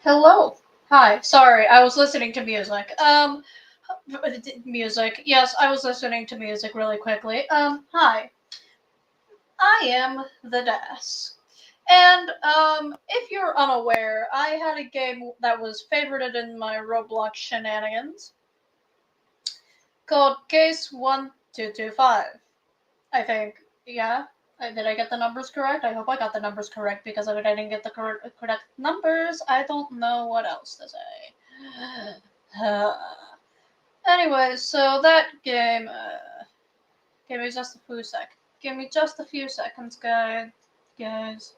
Hello. Hi. Sorry, I was listening to music. Music. Yes, I was listening to music really quickly. Hi. I am the Das. And, if you're unaware, I had a game that was favorited in my Roblox shenanigans called Case 1225. I think. Yeah? Did I get the numbers correct? I hope I got the numbers correct because if I didn't get the correct numbers, I don't know what else to say. Anyways, so that game, give me just a few sec. Give me just a few seconds, guys.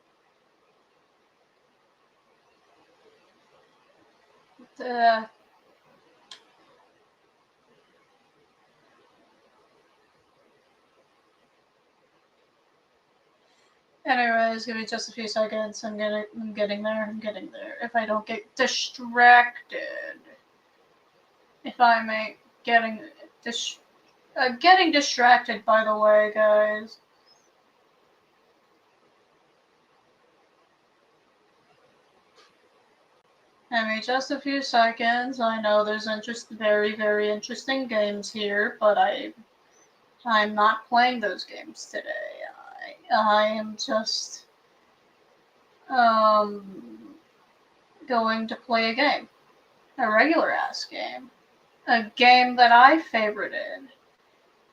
Uh, Anyways, give me just a few seconds. I'm getting there. I'm getting there. If I don't get distracted, if I may, dis- getting distracted. By the way, guys. Give me just a few seconds. I know there's very interesting games here, but I'm not playing those games today. I am just um going to play a game, a regular ass game, a game that I favorited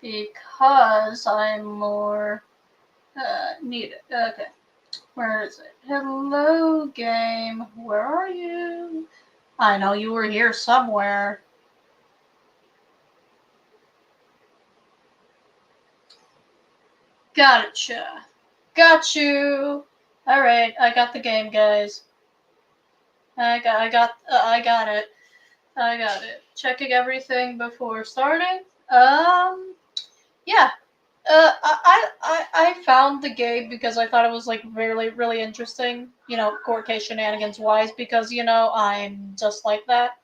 because I'm more needed. Okay, where is it? Hello, game. Where are you? I know you were here somewhere. Gotcha. Got you. All right, I got the game, guys. I got it. I got it. Checking everything before starting. Yeah. I found the game because I thought it was like really interesting. Court case shenanigans wise, because I'm just like that.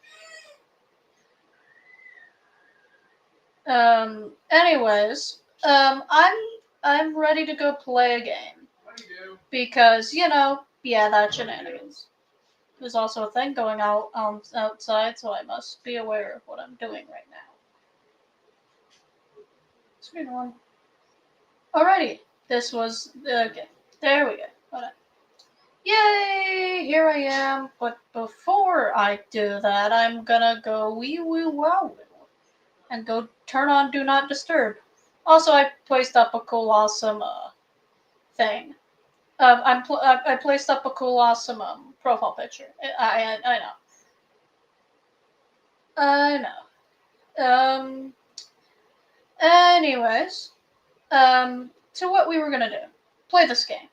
Anyways, I'm ready to go play a game because yeah, that's shenanigans. There's also a thing going out outside, so I must be aware of what I'm doing right now. Screen one. Alrighty, this was okay. There we go. Hold on. Yay! Here I am. But before I do that, I'm gonna go wee woo wow and go turn on Do Not Disturb. Also, I placed up a cool, awesome thing. I placed up a cool, awesome profile picture. I know. I know. Anyways, to what we were gonna do. Play this game.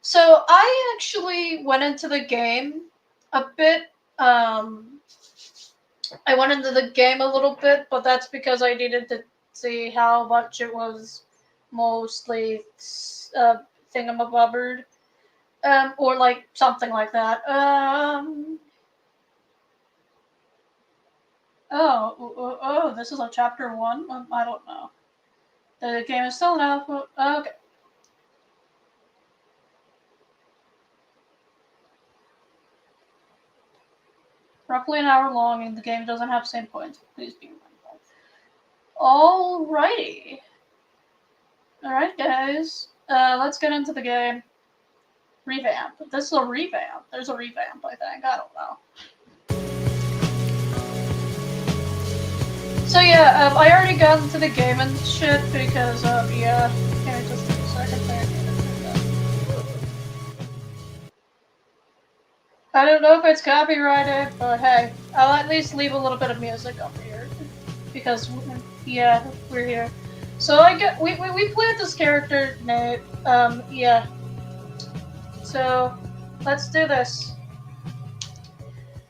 So I actually went into the game a bit. I went into the game a little bit, but that's because I needed to see how much it was mostly thingamabobbered, or like something like that. This is a chapter one. I don't know. The game is still in alpha. Okay. Roughly an hour long, and the game doesn't have same points. Please be mindful. Alrighty. Alright, guys. Let's get into the game. Revamp. This is a revamp. There's a revamp, I think. I don't know. So yeah, I already got into the game and shit because yeah. Give me just a second there. I don't know if it's copyrighted, but hey, I'll at least leave a little bit of music up here because yeah, we're here. So we played this character Nate. Yeah. So let's do this.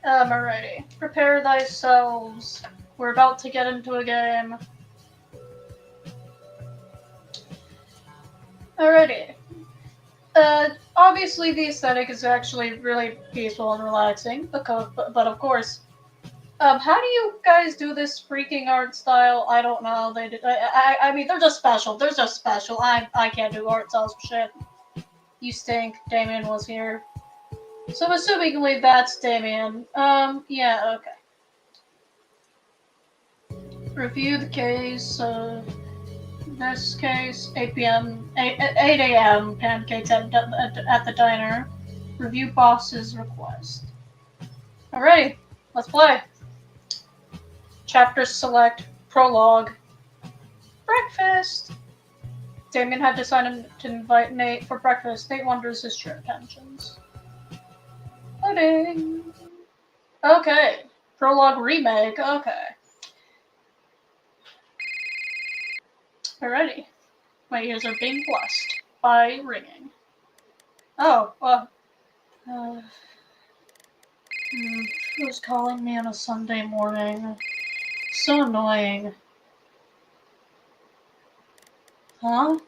Alrighty. Prepare thyselves. We're about to get into a game. Alrighty. Obviously the aesthetic is actually really peaceful and relaxing, but of course, how do you guys do this freaking art style? I don't know. They did. I mean, they're just special. They're just special. I can't do art styles for shit. You stink. Damien was here. So assumingly that's Damien. Yeah, okay. Review the case of this case, 8 p.m., 8 a.m., pancakes at the diner. Review boss's request. Alrighty, let's play. Chapter select, prologue. Breakfast! Damien had decided to invite Nate for breakfast. Nate wonders his true intentions. Loading. Okay. Prologue remake. Okay. Alrighty. My ears are being blessed by ringing. Oh, who's calling me on a Sunday morning? So annoying. Huh?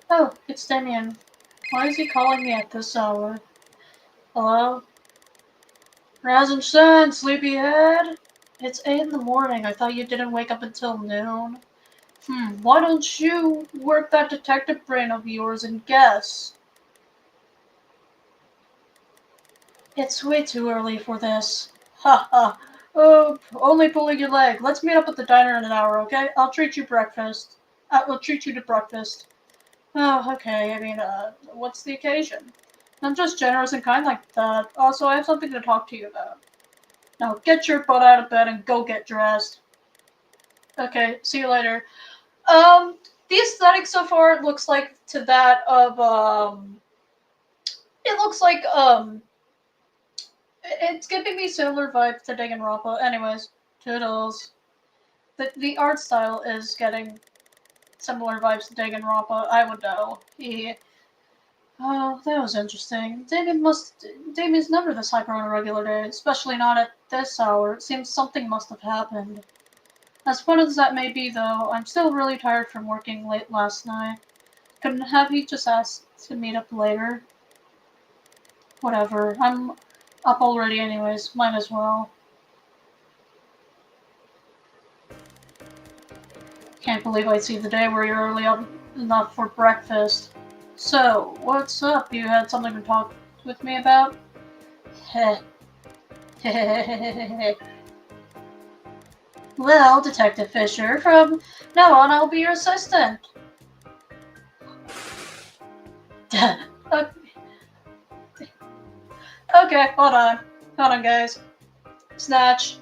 Oh, it's Damien. Why is he calling me at this hour? Hello? Rise and shine, sleepyhead! It's 8 in the morning. I thought you didn't wake up until noon. Why don't you work that detective brain of yours and guess? It's way too early for this. Ha ha. Oh, only pulling your leg. Let's meet up at the diner in an hour, okay? I'll treat you breakfast. We'll treat you to breakfast. Oh, okay. I mean, what's the occasion? I'm just generous and kind like that. Also, I have something to talk to you about. Now, get your butt out of bed and go get dressed. Okay, see you later. The aesthetic so far looks like to that of, it looks like, it's giving me similar vibes to Danganronpa. Anyways, toodles. The art style is getting similar vibes to Danganronpa. I would know. Oh, that was interesting. Damien's never this hyper on a regular day, especially not at this hour. It seems something must have happened. As fun as that may be, though, I'm still really tired from working late last night. Couldn't have he just asked to meet up later? Whatever. I'm up already anyways. Might as well. Can't believe I see the day where you're early up enough for breakfast. So, what's up? You had something to talk with me about? Heh. Well, Detective Fisher, from now on I'll be your assistant. Okay, hold on. Hold on, guys. Snatch.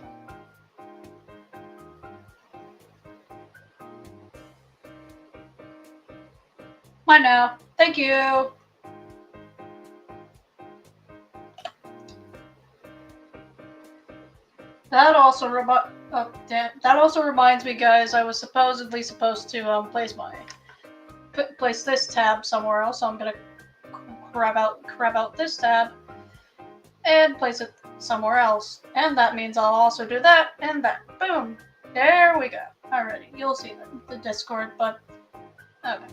Mine now. Thank you. That also that also reminds me, guys. I was supposedly supposed to place this tab somewhere else. So I'm gonna grab out this tab and place it somewhere else. And that means I'll also do that and that. Boom. There we go. Alrighty, you'll see the Discord, but okay.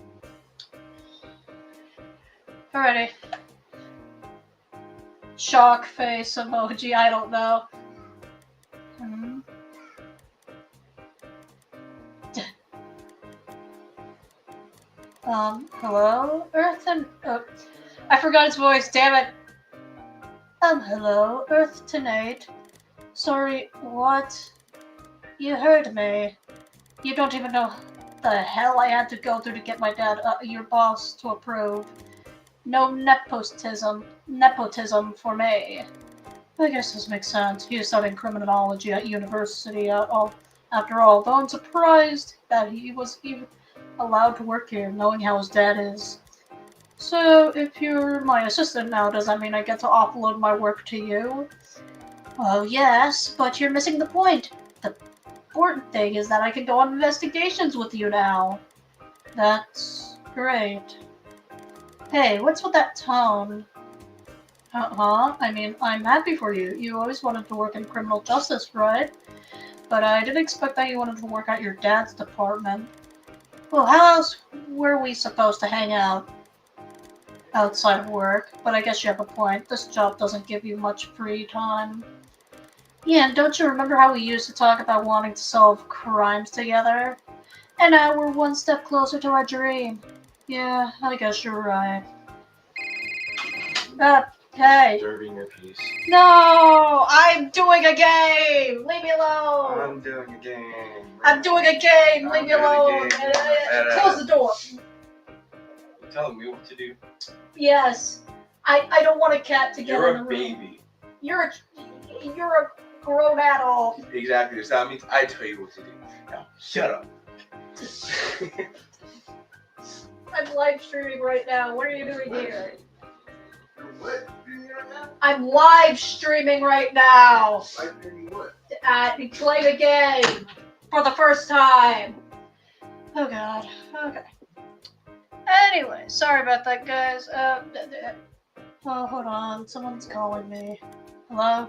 Alrighty. Shock face emoji. I don't know. Hello? Earth and... Oh, I forgot his voice, damn it! Hello, Earth to Nate. Sorry, what? You heard me. You don't even know the hell I had to go through to get my dad, your boss, to approve. No nepotism for me. I guess this makes sense. He is studying criminology at university after all, though I'm surprised that he was even allowed to work here, knowing how his dad is. So, if you're my assistant now, does that mean I get to offload my work to you? Well, yes, but you're missing the point. The important thing is that I can go on investigations with you now. That's great. Hey, what's with that tone? I mean, I'm happy for you. You always wanted to work in criminal justice, right? But I didn't expect that you wanted to work at your dad's department. Well, how else were we supposed to hang out outside of work? But I guess you have a point. This job doesn't give you much free time. Yeah, and don't you remember how we used to talk about wanting to solve crimes together? And now we're one step closer to our dream. Yeah, I guess you're right. Hey. Disturbing your peace. No! I'm doing a game! Leave me alone! I'm doing a game. I'm doing a game! Leave I'm me doing a alone! game. Close the door! You're telling me what to do? Yes. I don't want a cat to get You're in the a room. baby. You're a grown adult. Exactly. So that means I tell you what to do. Now, shut up. I'm live streaming right now. What are you doing here? You're what? Doing it right now? I'm live streaming right now. Live streaming what? Playing a game for the first time. Oh god. Okay. Anyway, sorry about that, guys. Oh, hold on. Someone's calling me. Hello?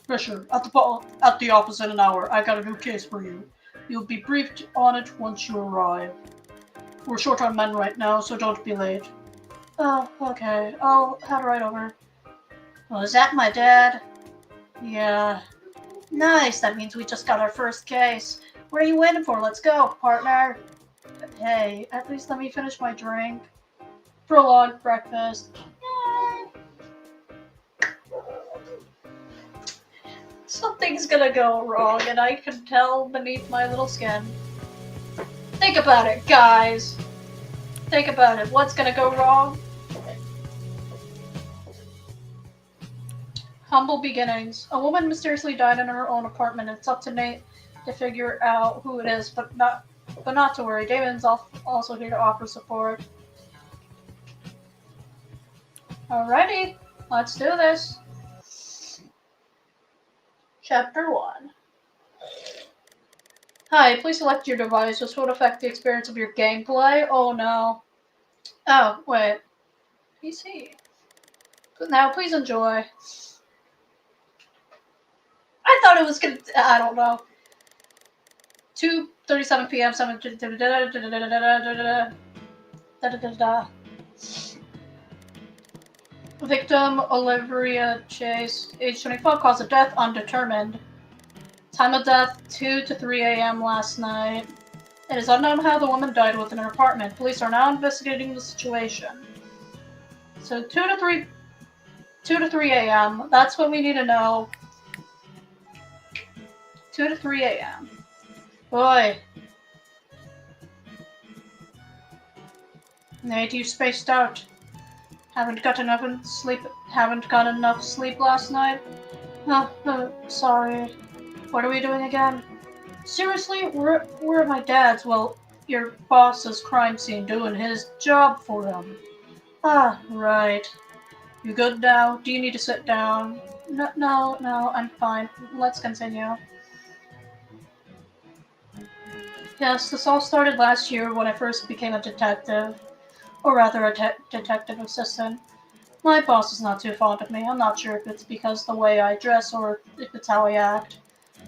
Fisher, at the office in an hour. I got a new case for you. You'll be briefed on it once you arrive. We're short on men right now, so don't be late. Oh, okay. I'll head right over. Well, is that my dad? Yeah. Nice. That means we just got our first case. What are you waiting for? Let's go, partner. Hey, at least let me finish my drink. Prolonged breakfast. Yay. Something's gonna go wrong, and I can tell beneath my little skin. Think about it, guys. Think about it. What's gonna go wrong? Humble beginnings. A woman mysteriously died in her own apartment. It's up to Nate to figure out who it is, but not to worry. Damon's also here to offer support. Alrighty, let's do this. Chapter 1. Hi, please select your device. This would affect the experience of your gameplay. Oh no. Oh, wait. PC. Now, please enjoy. I thought it was gonna. I don't know. 2:37 p.m. 7. Victim Olivia Chase, age 25, cause of death undetermined. Time of death 2 to 3 a.m. last night. It is unknown how the woman died within her apartment. Police are now investigating the situation. So 2 to 3 a.m. That's what we need to know. 2 to 3 a.m. Boy. Nate, you spaced out. Haven't got enough sleep last night? Sorry. What are we doing again? Seriously? We're at my dad's. Well, your boss's crime scene doing his job for him. Ah, right. You good now? Do you need to sit down? No, I'm fine. Let's continue. Yes, this all started last year when I first became a detective. Or rather, a detective assistant. My boss is not too fond of me. I'm not sure if it's because the way I dress or if it's how I act.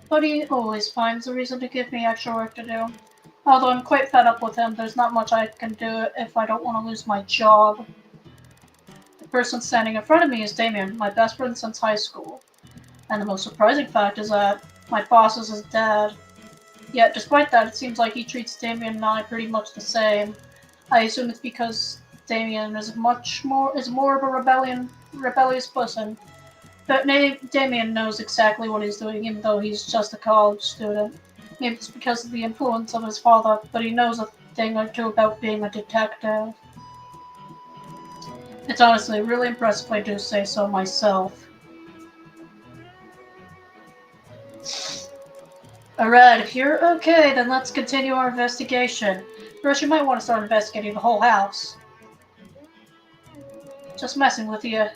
But he always finds a reason to give me extra work to do. Although I'm quite fed up with him, there's not much I can do if I don't want to lose my job. The person standing in front of me is Damien, my best friend since high school. And the most surprising fact is that my boss is his dad. Yet, despite that, it seems like he treats Damien and I pretty much the same. I assume it's because Damien is more of a rebellious person. But Damien knows exactly what he's doing, even though he's just a college student. Maybe it's because of the influence of his father, but he knows a thing or two about being a detective. It's honestly really impressive if I do say so myself. Alright, if you're okay, then let's continue our investigation. First, you might want to start investigating the whole house. Just messing with you.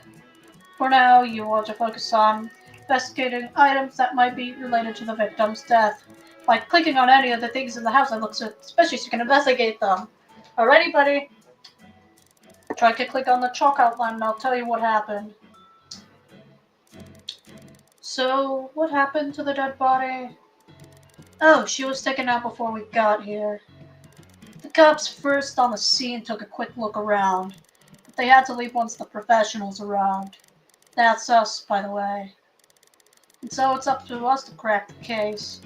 For now, you want to focus on investigating items that might be related to the victim's death. By clicking on any of the things in the house that look suspicious, you can investigate them. Alrighty, buddy? Try to click on the chalk outline and I'll tell you what happened. So, what happened to the dead body? Oh, she was taken out before we got here. The cops first on the scene took a quick look around, but they had to leave once the professionals arrived. That's us, by the way. And so it's up to us to crack the case.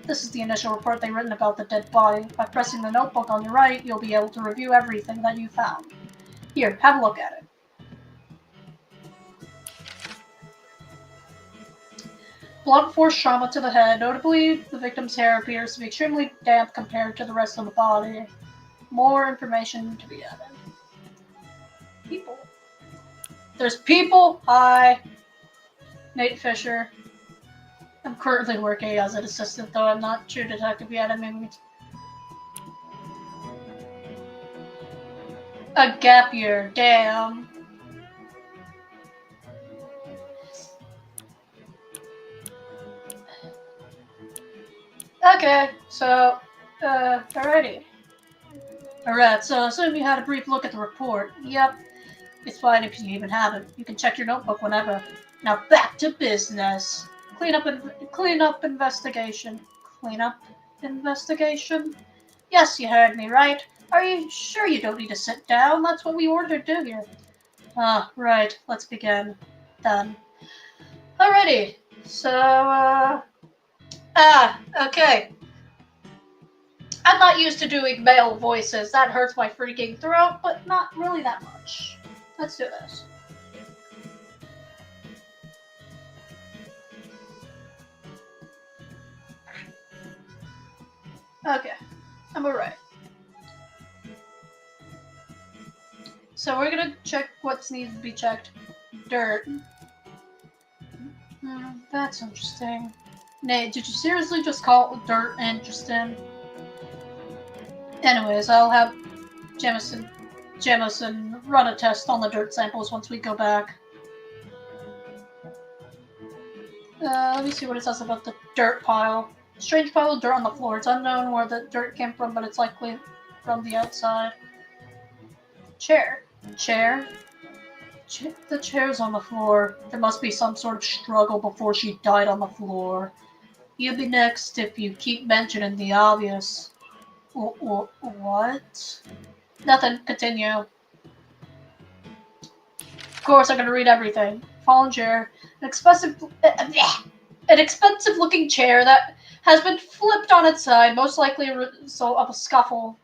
This is the initial report they've written about the dead body. By pressing the notebook on your right, you'll be able to review everything that you found. Here, have a look at it. Blunt force trauma to the head. Notably, the victim's hair appears to be extremely damp compared to the rest of the body. More information to be added. People. There's people. Hi. Nate Fisher. I'm currently working as an assistant, though I'm not true detective yet. I mean, a gap year. Damn. Okay, so, alrighty. Alright, so assume you had a brief look at the report. Yep, it's fine if you even haven't. You can check your notebook whenever. Now back to business. Clean up investigation. Clean up investigation? Yes, you heard me right. Are you sure you don't need to sit down? That's what we ordered, do you? Ah, right. Let's begin. Done. Alrighty. So, okay. I'm not used to doing male voices. That hurts my freaking throat, but not really that much. Let's do this. Okay, I'm alright. So we're gonna check what needs to be checked. Dirt. That's interesting. Nate, did you seriously just call dirt interesting? Anyways, I'll have Jamison run a test on the dirt samples once we go back. Let me see what it says about the dirt pile. Strange pile of dirt on the floor. It's unknown where the dirt came from, but it's likely from the outside. Chair. The chair's on the floor. There must be some sort of struggle before she died on the floor. You'll be next if you keep mentioning the obvious. What? Nothing. Continue. Of course, I'm gonna read everything. Fallen chair. An expensive-looking chair that has been flipped on its side, most likely a result of a scuffle.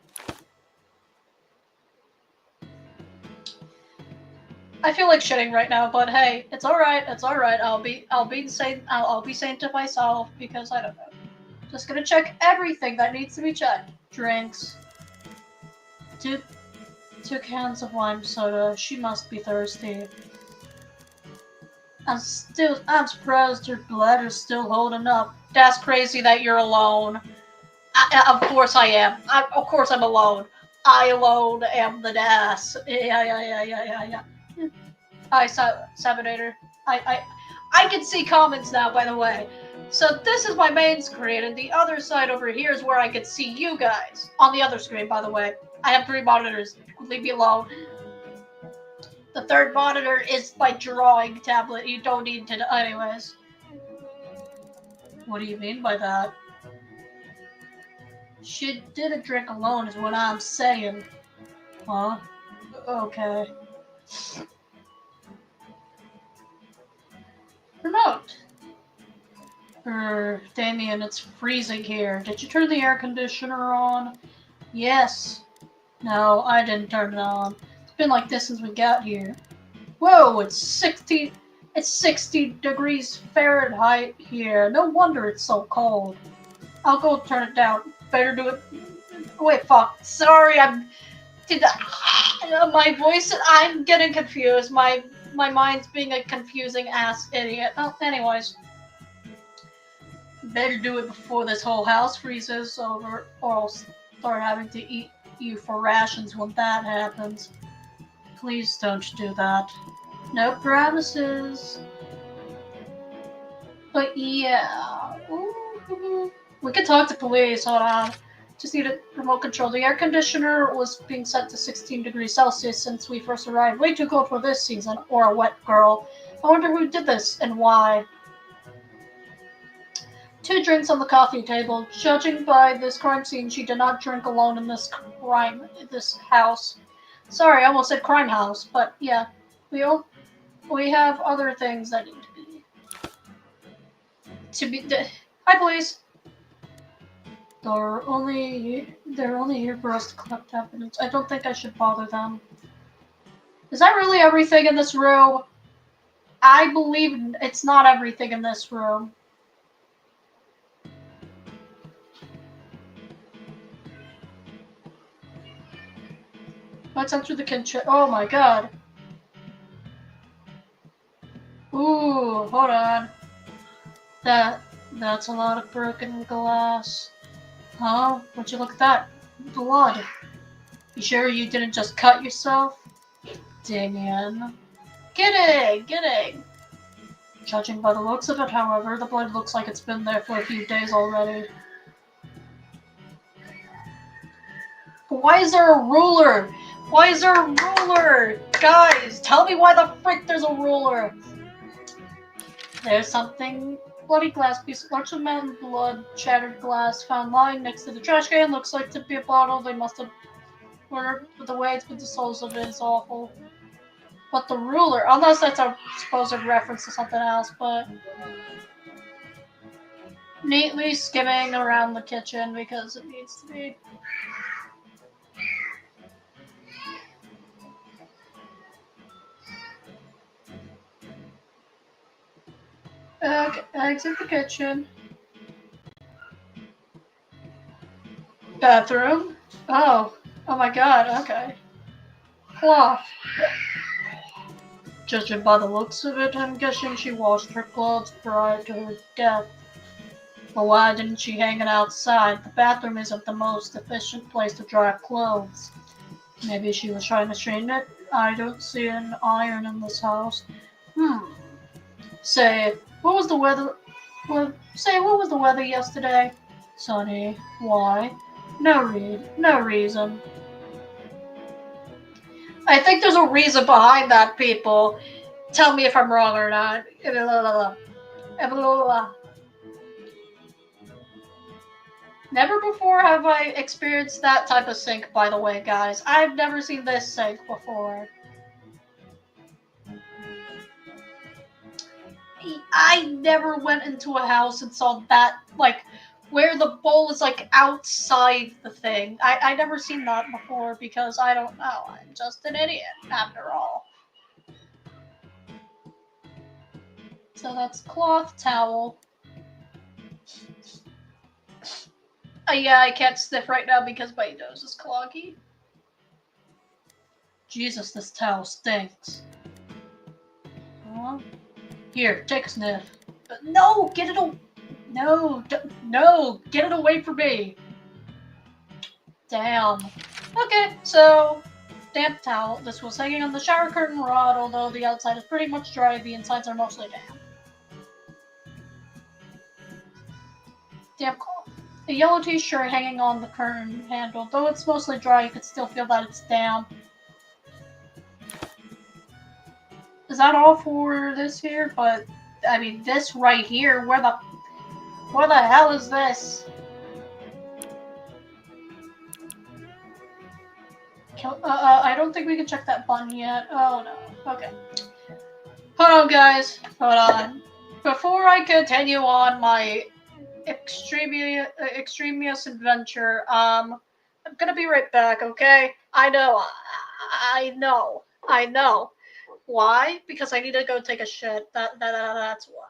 I feel like shitting right now, but hey, it's alright. It's alright. I'll be sane to myself because I don't know. Just gonna check everything that needs to be checked. Drinks. Two cans of lime soda. She must be thirsty. I'm surprised your bladder's still holding up. That's crazy that you're alone. Of course I am. Of course I'm alone. I alone am the DAS. Yeah. Hi, Sabotator. I can see comments now, by the way. So this is my main screen, and the other side over here is where I can see you guys. On the other screen, by the way. I have 3 monitors. Leave me alone. The 3rd monitor is my drawing tablet. You don't need to... Anyways. What do you mean by that? She didn't drink alone is what I'm saying. Huh? Okay. Remote. Damien, it's freezing here. Did you turn the air conditioner on? Yes. No, I didn't turn it on. It's been like this since we got here. Whoa, it's 60 degrees Fahrenheit here. No wonder it's so cold. I'll go turn it down. Better do it. Wait, fuck. Sorry, my voice, I'm getting confused. My mind's being a confusing ass idiot. Oh, anyways. Better do it before this whole house freezes over, or I'll start having to eat you for rations when that happens. Please don't do that. No promises. But yeah. Ooh. We could talk to police, hold on. Just need a remote control. The air conditioner was being set to 16 degrees Celsius since we first arrived. Way too cold for this season, or a wet girl. I wonder who did this, and why. 2 drinks on the coffee table. Judging by this crime scene, she did not drink alone in this house. Sorry, I almost said crime house, but yeah. We have other things that need to be... Hi, police! They're only here for us to collect evidence. I don't think I should bother them. Is that really everything in this room? I believe it's not everything in this room. Let's enter the kitchen. Oh my god. Ooh, hold on. That's a lot of broken glass. Huh? Would you look at that? Blood. You sure you didn't just cut yourself? Dang it. Kidding! Judging by the looks of it, however, the blood looks like it's been there for a few days already. Why is there a ruler? Why is there a ruler? Guys, tell me why the frick there's a ruler. There's something. Bloody glass piece, large amount of blood, shattered glass found lying next to the trash can. Looks like to be a bottle. They must have murdered, but the way it's been disposed of is awful. But the ruler, unless that's a supposed reference to something else, but neatly skimming around the kitchen because it needs to be. Okay, exit the kitchen. Bathroom. Oh my god, okay. Cloth. Judging by the looks of it, I'm guessing she washed her clothes prior to her death. But why didn't she hang it outside? The bathroom isn't the most efficient place to dry clothes. Maybe she was trying to straighten it? I don't see an iron in this house. Say, what was the weather? What was the weather yesterday? Sunny. Why? No reason. I think there's a reason behind that, people. Tell me if I'm wrong or not. Never before have I experienced that type of sink, by the way, guys. I've never seen this sink before. I never went into a house and saw that, like, where the bowl is, like, outside the thing. I never seen that before because I don't know. I'm just an idiot, after all. So that's cloth towel. Yeah, I can't sniff right now because my nose is cloggy. Jesus, this towel stinks. Huh? Here, take a sniff. No, get it away. No, get it away from me. Damn. Okay, so damp towel. This was hanging on the shower curtain rod, although the outside is pretty much dry, the insides are mostly damp. Damp cloth. A yellow t-shirt hanging on the curtain handle. Though it's mostly dry, you can still feel that it's damp. Is that all for this here? But, I mean, this right here, where the hell is this? I don't think we can check that button yet. Oh no. Okay. Hold on, guys. Hold on. Before I continue on my extremious adventure, I'm gonna be right back, okay? I know. Why? Because I need to go take a shit. That's why.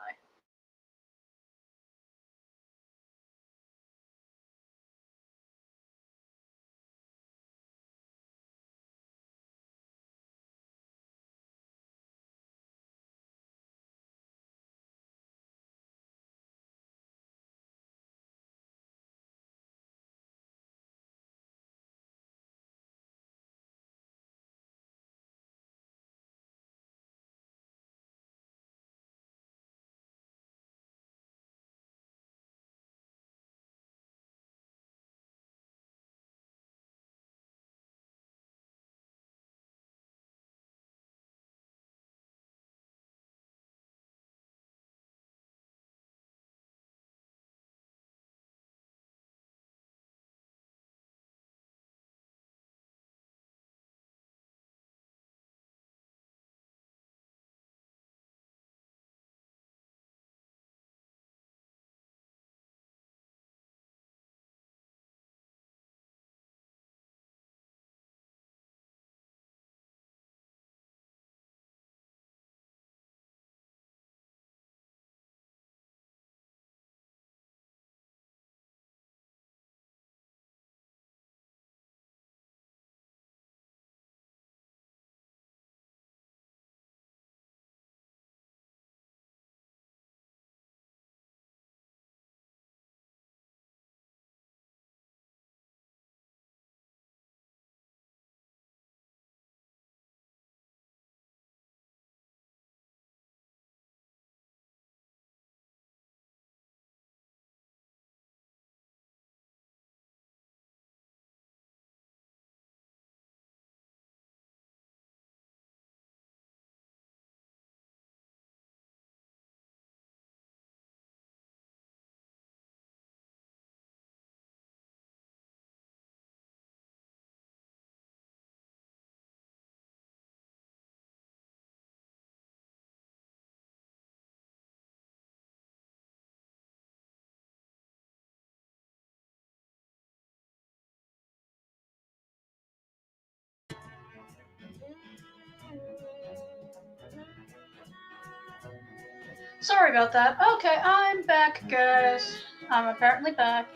Sorry about that. Okay, I'm back, guys. I'm apparently back.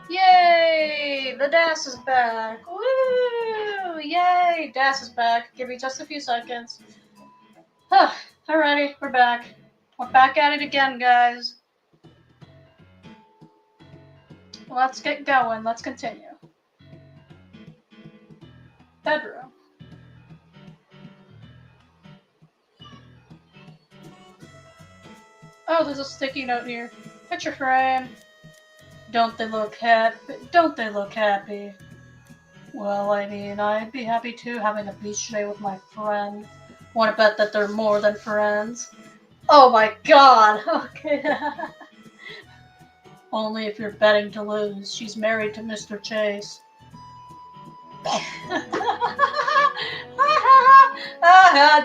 Yay! The DAS is back. Woo! Yay! DAS is back. Give me just a few seconds. Alrighty, we're back. We're back at it again, guys. Let's get going. Let's continue. Bedroom. Oh, there's a sticky note here. Picture frame. Don't they look happy? Don't they look happy? Well, I mean, I'd be happy too, having a beach day with my friend. Want to bet that they're more than friends? Oh my god! Okay. Only if you're betting to lose. She's married to Mr. Chase.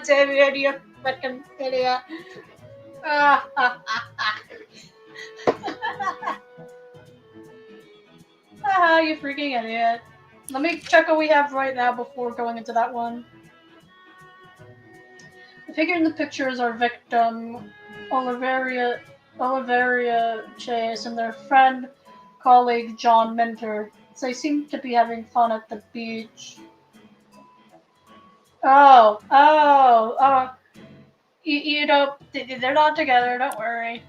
Damien, you fucking idiot. You freaking idiot. Let me check what we have right now before going into that one. The figure in the picture is our victim, Oliveria Chase, and their friend, colleague John Minter. They seem to be having fun at the beach. You know, they're not together, don't worry.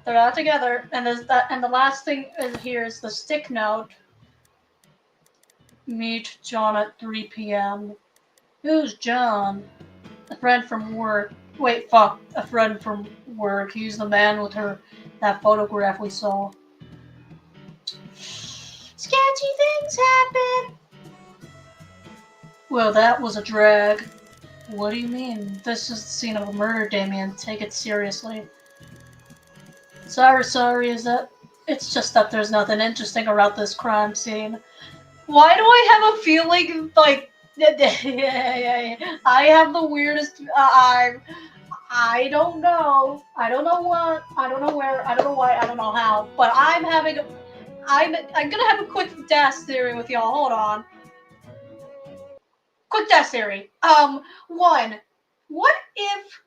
They're not together, and the last thing here is the stick note. Meet John at 3 p.m. Who's John? A friend from work. Wait, fuck. A friend from work. He's the man with that photograph we saw. Sketchy things happen. Well, that was a drag. What do you mean? This is the scene of a murder, Damien. Take it seriously. Sorry, is that... It's just that there's nothing interesting about this crime scene. Why do I have a feeling like... I have the weirdest... I don't know. I don't know what. I don't know where. I don't know why. I don't know how. But I'm gonna have a quick DAS theory with y'all. Hold on. Quick DAS theory. One. What if...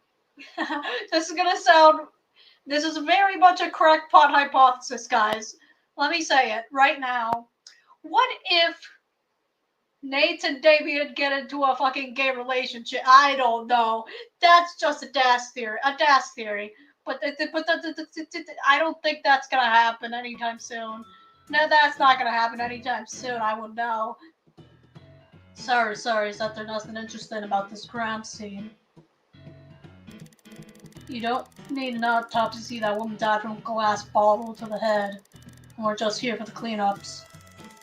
This is very much a crackpot hypothesis, guys. Let me say it right now. What if Nate and Damien get into a fucking gay relationship? I don't know. That's just a DAS theory. But I don't think that's gonna happen anytime soon. No, that's not gonna happen anytime soon. I would know. Sorry, is that there's nothing interesting about this crime scene. You don't need an autopsy to see that woman died from a glass bottle to the head. And we're just here for the cleanups.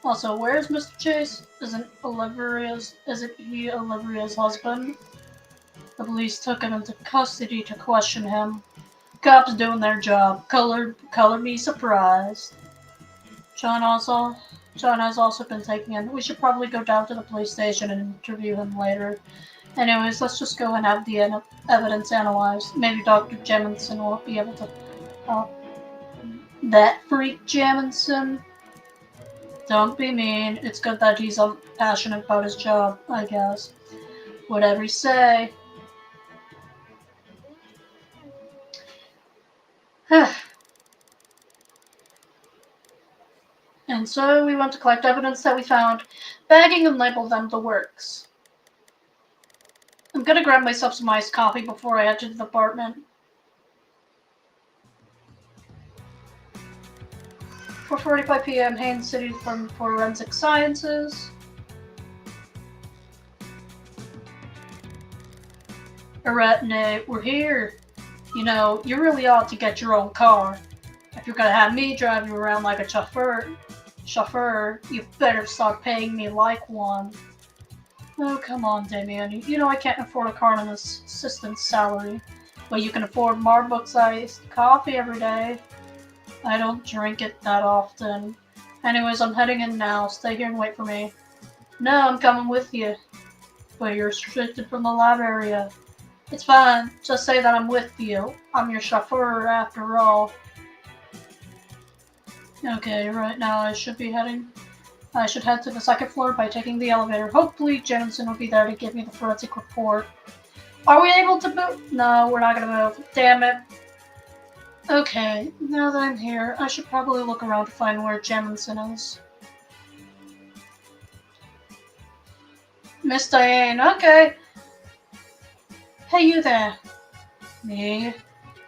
Also, where's Mr. Chase? Isn't he Olivia's husband? The police took him into custody to question him. Cops doing their job. Color me surprised. John has also been taken in. We should probably go down to the police station and interview him later. Anyways, let's just go and have the evidence analyzed. Maybe Dr. Jemison will be able to help. That freak Jemison? Don't be mean. It's good that he's passionate about his job, I guess. Whatever you say. And so we went to collect evidence that we found, bagging and label them the works. I'm gonna grab myself some iced coffee before I head to the department. 4:45 p.m. Haines City from Forensic Sciences. Nate, we're here. You know, you really ought to get your own car. If you're gonna have me drive you around like a chauffeur, you better start paying me like one. Oh, come on, Damien. You know I can't afford a car on an assistant's salary. But you can afford Starbucks-iced coffee every day. I don't drink it that often. Anyways, I'm heading in now. Stay here and wait for me. No, I'm coming with you. But you're restricted from the lab area. It's fine. Just say that I'm with you. I'm your chauffeur after all. Okay, right now I should head to the second floor by taking the elevator. Hopefully Jensen will be there to give me the forensic report. Are we able to move? No, we're not gonna move. Damn it. Okay, now that I'm here, I should probably look around to find where Jamison is. Miss Diane, okay. Hey, you there. Me?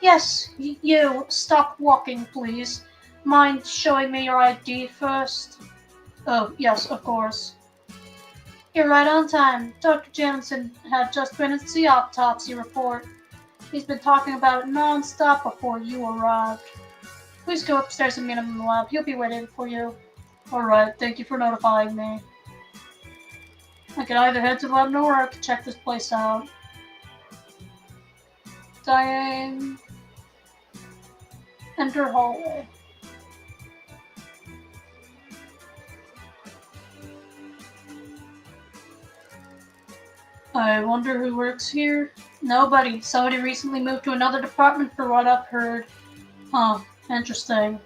Yes, you. Stop walking, please. Mind showing me your ID first? Oh, yes, of course. You're right on time. Dr. Jamison had just finished the autopsy report. He's been talking about it non-stop before you arrived. Please go upstairs and meet him in the lab. He'll be waiting for you. Alright, thank you for notifying me. I can either head to the lab or I can check this place out. Diane. Enter hallway. I wonder who works here? Nobody. Somebody recently moved to another department for what I've heard. Huh, interesting.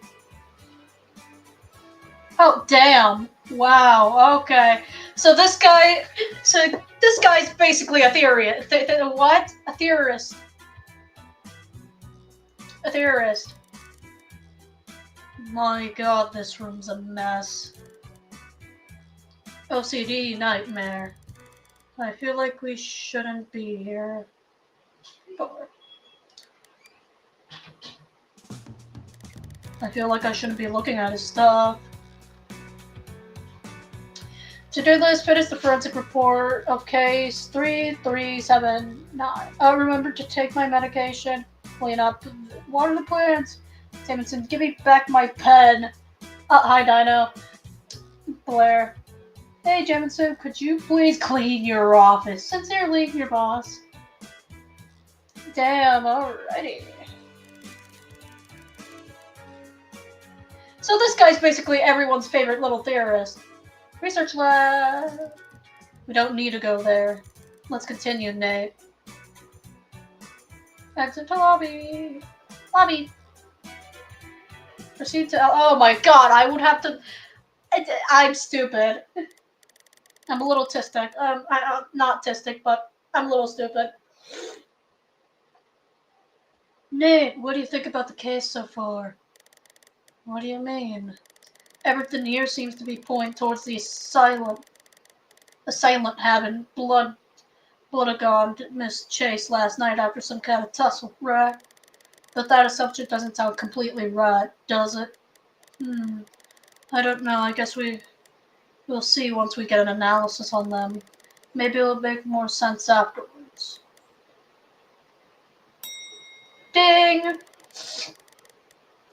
Oh, damn. Wow, okay. So this guy's basically a theorist. What? A theorist. A theorist. My god, this room's a mess. OCD nightmare. I feel like we shouldn't be here. I feel like I shouldn't be looking at his stuff. To-do list, finish the forensic report of case 3379. Remember to take my medication. Clean up. Water the plants. Jamison, give me back my pen. Hi, Dino. Blair. Hey, Jamison, could you please clean your office? Sincerely, your boss. Damn, alrighty. So this guy's basically everyone's favorite little theorist. Research lab. We don't need to go there. Let's continue, Nate. Exit to lobby. Lobby. Proceed to... Oh my god, I would have to... I'm stupid. I'm a little autistic. Not autistic, but I'm a little stupid. Nate, what do you think about the case so far? What do you mean? Everything here seems to be pointing towards the assailant having blood-gone Miss Chase last night after some kind of tussle, right? But that assumption doesn't sound completely right, does it? I don't know. I guess we'll see once we get an analysis on them. Maybe it'll make more sense afterwards. Ding!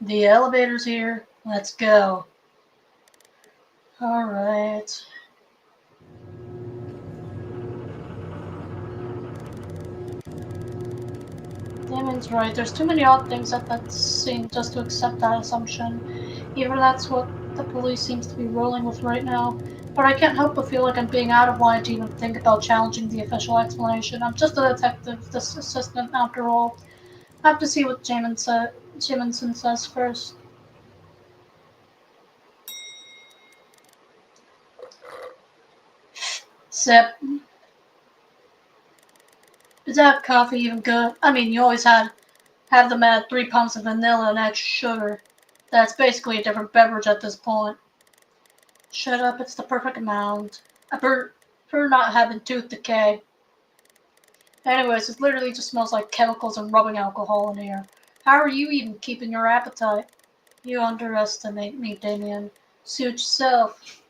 The elevator's here. Let's go. Alright. Damon's right. There's too many odd things at that scene just to accept that assumption. Even that's what the police seems to be rolling with right now. But I can't help but feel like I'm being out of line to even think about challenging the official explanation. I'm just a detective, this assistant after all. I have to see what Jamison says first. Sip. Is that coffee even good? I mean, you always have them add 3 pumps of vanilla and extra sugar. That's basically a different beverage at this point. Shut up, it's the perfect amount. I prefer not having tooth decay. Anyways, it literally just smells like chemicals and rubbing alcohol in here. How are you even keeping your appetite? You underestimate me, Damien. Suit yourself.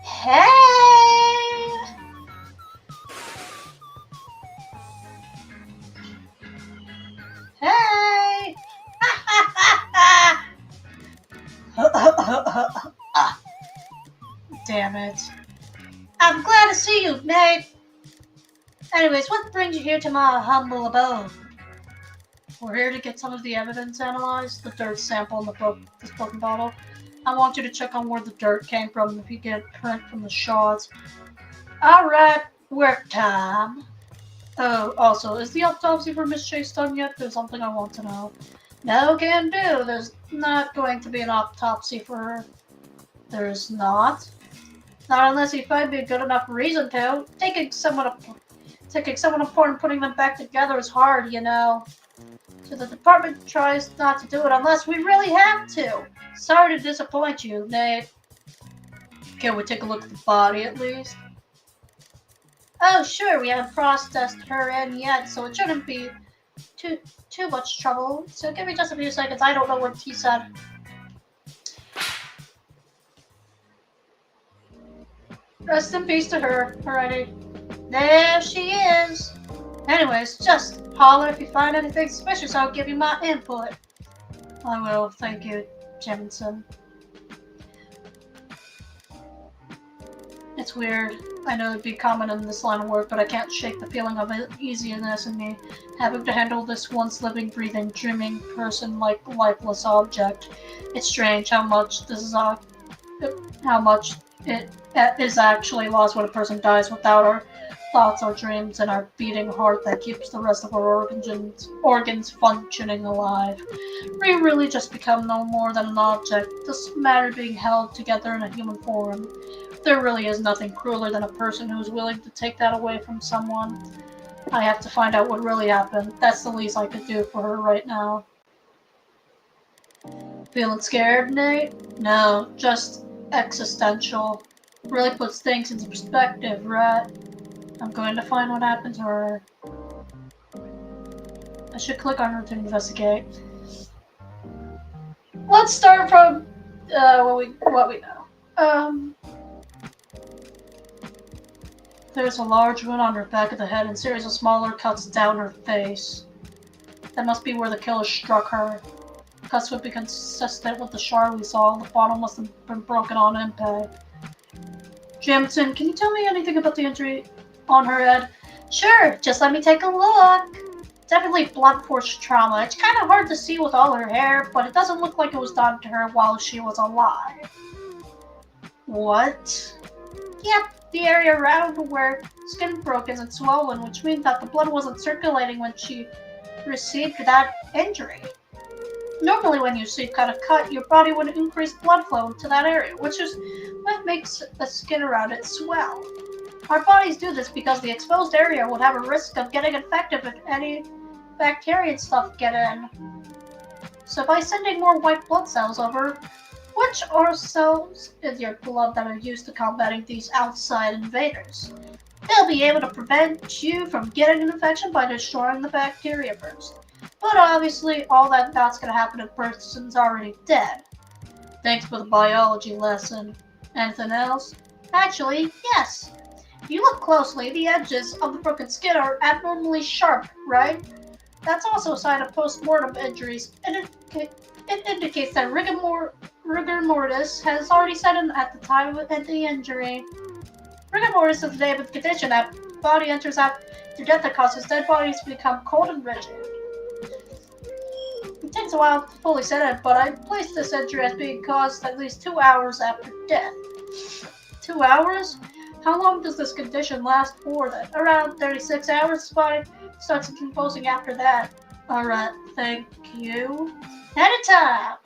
Hey! Hey! Damn it. I'm glad to see you, Nate. Anyways, what brings you here to my humble abode? We're here to get some of the evidence analyzed, the dirt sample in this broken bottle. I want you to check on where the dirt came from if you get print from the shards. Alright, work time. Oh, also, is the autopsy for Miss Chase done yet? There's something I want to know. No can do. There's not going to be an autopsy for her. There's not? Not unless you find me a good enough reason to. Taking someone apart and putting them back together is hard, you know. So the department tries not to do it unless we really have to. Sorry to disappoint you, Nate. Can we take a look at the body at least? Oh, sure, we haven't processed her in yet, so it shouldn't be too too much trouble. So give me just a few seconds. I don't know what he said. Rest in peace to her already. There she is. Anyways, just holler if you find anything suspicious. I'll give you my input. I will, thank you, Jemison. It's weird. I know it'd be common in this line of work, but I can't shake the feeling of uneasiness in me, having to handle this once living, breathing, dreaming person like lifeless object. It's strange how much it is actually lost when a person dies without our thoughts, our dreams, and our beating heart that keeps the rest of our organs functioning alive. We really just become no more than an object, this matter being held together in a human form. There really is nothing crueler than a person who's willing to take that away from someone. I have to find out what really happened. That's the least I could do for her right now. Feeling scared, Nate? No, just existential. Really puts things into perspective, right? I'm going to find what happened to her. I should click on her to investigate. Let's start from what we know. There's a large wound on her back of the head and a series of smaller cuts down her face. That must be where the killer struck her. Cuts would be consistent with the shard we saw. The bottom must have been broken on impact. Jamison, can you tell me anything about the injury on her head? Sure, just let me take a look. Definitely blunt force trauma. It's kind of hard to see with all her hair, but it doesn't look like it was done to her while she was alive. What? Yep, the area around where skin broke isn't swollen, which means that the blood wasn't circulating when she received that injury. Normally when you receive kind of cut, your body would increase blood flow to that area, which is what makes the skin around it swell. Our bodies do this because the exposed area would have a risk of getting infected if any bacteria and stuff get in. So by sending more white blood cells over, which are cells in your blood that are used to combating these outside invaders, they'll be able to prevent you from getting an infection by destroying the bacteria first. But obviously, all that's going to happen if a person's already dead. Thanks for the biology lesson. Anything else? Actually, yes. If you look closely, the edges of the broken skin are abnormally sharp, right? That's also a sign of post-mortem injuries. It indicates that rigor mortis has already set in at the time of the injury. Rigor mortis is the name of the condition that body enters after death that causes dead bodies to become cold and rigid. It takes a while to fully set in, but I place this injury as being caused at least 2 hours after death. 2 hours? How long does this condition last for then? Around 36 hours, the body starts decomposing after that. Alright, thank you. Anytime!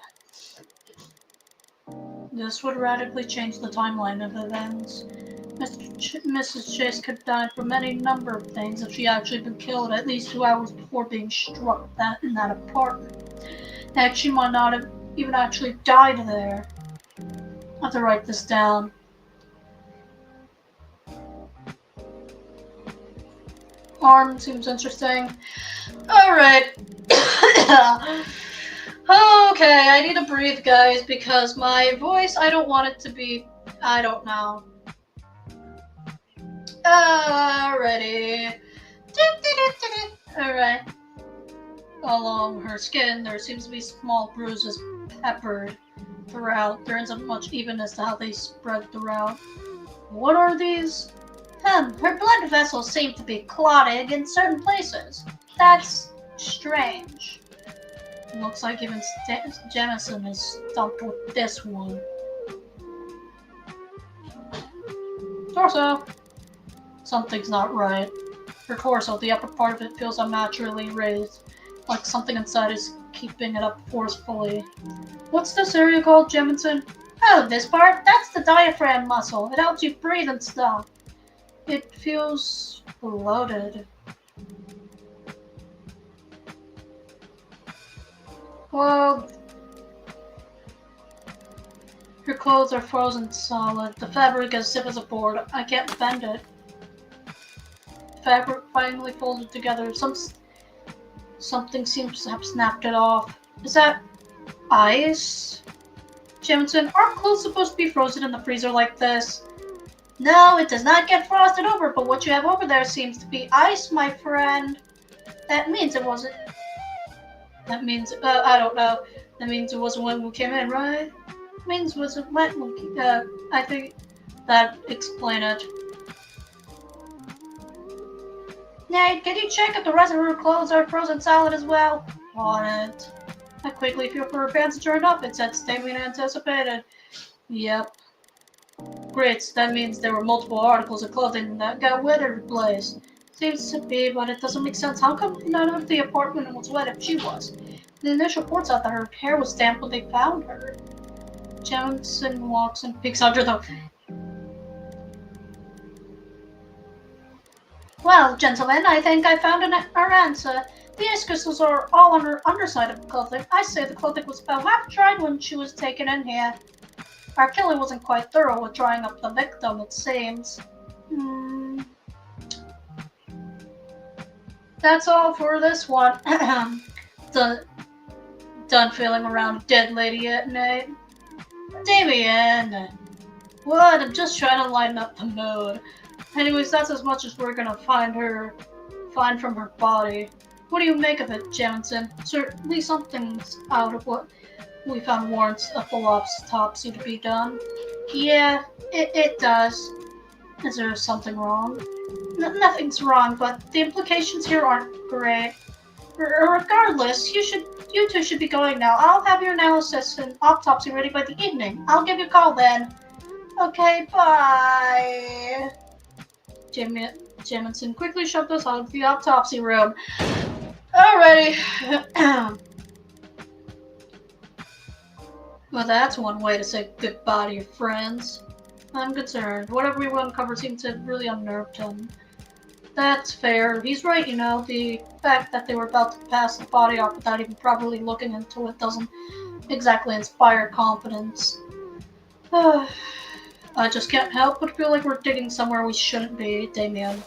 This would radically change the timeline of events. Mrs. Chase could die from any number of things if she actually been killed at least 2 hours before being struck in that apartment. Heck, she might not have even actually died there. I have to write this down. Arm seems interesting. Alright. Okay, I need to breathe, guys, because my voice, I don't want it to be, I don't know. Alrighty. Alright. Along her skin, there seems to be small bruises peppered throughout. There isn't much evenness to how they spread throughout. What are these? Her blood vessels seem to be clotted in certain places. That's strange. Looks like even Jemison is stumped with this one. Torso. Something's not right. Her torso, the upper part of it feels unnaturally raised, like something inside is keeping it up forcefully. What's this area called, Jemison? Oh, this part? That's the diaphragm muscle. It helps you breathe and stuff. It feels bloated. Well, your clothes are frozen solid. The fabric is stiff as a board. I can't bend it. Fabric finally folded together. Something seems to have snapped it off. Is that ice? Jamison, aren't clothes supposed to be frozen in the freezer like this? No, it does not get frosted over, but what you have over there seems to be ice, my friend. That means it wasn't... That means, I don't know. That means it wasn't when we came in, right? Means wasn't wet when I think that explain it. Nate, can you check if the rest of her clothes are frozen solid as well? On it. I quickly feel for her pants turned up. It said staying anticipated. Yep. Great, that means there were multiple articles of clothing that got wet or replaced. Seems to be, but it doesn't make sense. How come none of the apartment was wet if she was? The initial reports out that her hair was damp when they found her. Johnson walks and peeks under the... Well, gentlemen, I think I found our answer. The ice crystals are all on her underside of the clothing. I say the clothing was about half dried when she was taken in here. Our killer wasn't quite thorough with drying up the victim, it seems. That's all for this one. Done feeling around a dead lady yet, Nate? Damien! What? I'm just trying to lighten up the mood. Anyways, that's as much as we're gonna find from her body. What do you make of it, Jamison? Certainly something's out of what we found warrants a full autopsy to be done. Yeah, it does. Is there something wrong? Nothing's wrong, but the implications here aren't great. Regardless, you two should be going now. I'll have your analysis and autopsy ready by the evening. I'll give you a call then. Okay, bye. Jamison quickly shoved us out of the autopsy room. Alrighty. Well, that's one way to say goodbye to your friends. I'm concerned. Whatever we uncovered seemed to have really unnerved him. That's fair. He's right, you know. The fact that they were about to pass the body off without even properly looking into it doesn't exactly inspire confidence. I just can't help but feel like we're digging somewhere we shouldn't be, Damien.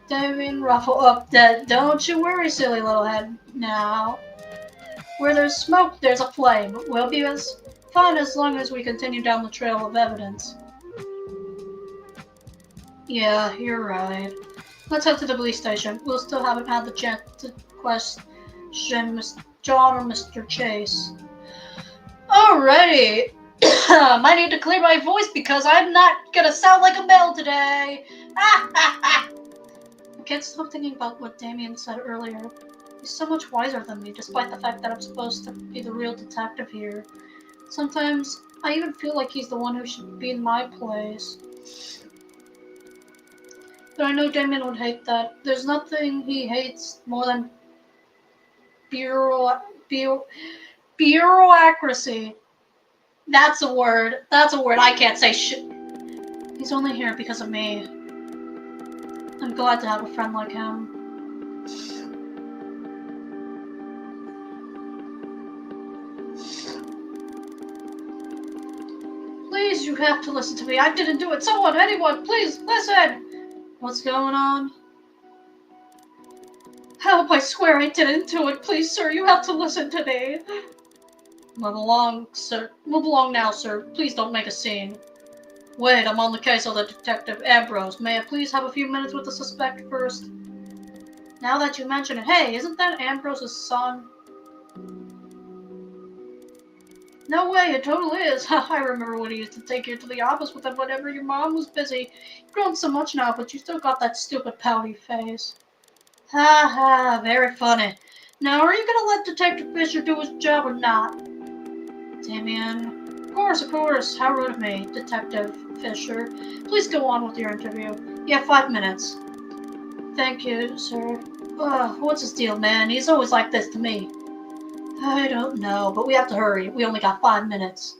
Damien, ruffle up dead. Don't you worry, silly little head. Now, where there's smoke, there's a flame. We'll be as fine as long as we continue down the trail of evidence. Yeah, you're right. Let's head to the police station. We'll still haven't had the chance to question Miss John or Mr. Chase. Alrighty. I need to clear my voice because I'm not gonna sound like a male today. I can't stop thinking about what Damien said earlier. He's so much wiser than me, despite the fact that I'm supposed to be the real detective here. Sometimes I even feel like he's the one who should be in my place. But I know Damien would hate that. There's nothing he hates more than bureaucracy. That's a word. That's a word. I can't say shit. He's only here because of me. I'm glad to have a friend like him. Please, you have to listen to me. I didn't do it. Someone, anyone, please, listen. What's going on? Help, I swear I didn't do it. Please, sir, you have to listen to me. Move along, sir. Move along now, sir. Please don't make a scene. Wait, I'm on the case of the Detective Ambrose. May I please have a few minutes with the suspect first? Now that you mention it, hey, isn't that Ambrose's son? No way, it totally is. I remember when he used to take you to the office with him whenever your mom was busy. You've grown so much now, but you still got that stupid pouty face. Ha ha, very funny. Now, are you gonna let Detective Fisher do his job or not? Damien. Of course. How rude of me, Detective Fisher. Please go on with your interview. You have 5 minutes. Thank you, sir. What's his deal, man? He's always like this to me. I don't know, but we have to hurry. We only got 5 minutes.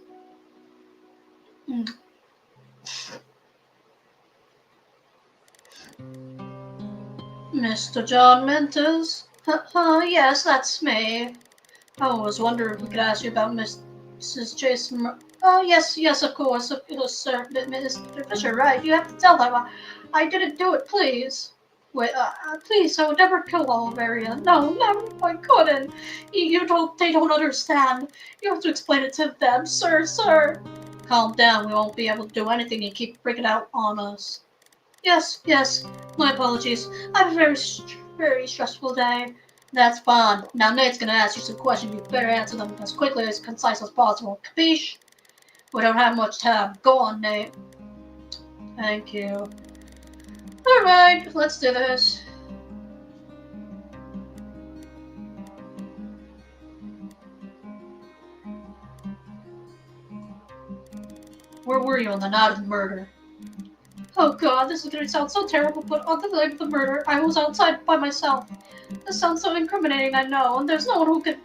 Mm. Mr. John Minters? Yes, that's me. I was wondering if we could ask you about Mrs. Jason. Oh, yes, of course. It was Sir Mr. Fisher, right? You have to tell them I didn't do it, please. Wait, please, I would never kill Olivia. No, never, I couldn't. They don't understand. You have to explain it to them, sir. Calm down, we won't be able to do anything. You keep freaking out on us. Yes, my apologies. I have a very stressful day. That's fine. Now Nate's gonna ask you some questions. You better answer them as quickly as concise as possible. Capiche? We don't have much time. Go on, Nate. Thank you. Alright, let's do this. Where were you on the night of the murder? Oh god, this is gonna sound so terrible, but on the night of the murder, I was outside by myself. This sounds so incriminating, I know, and there's no one who can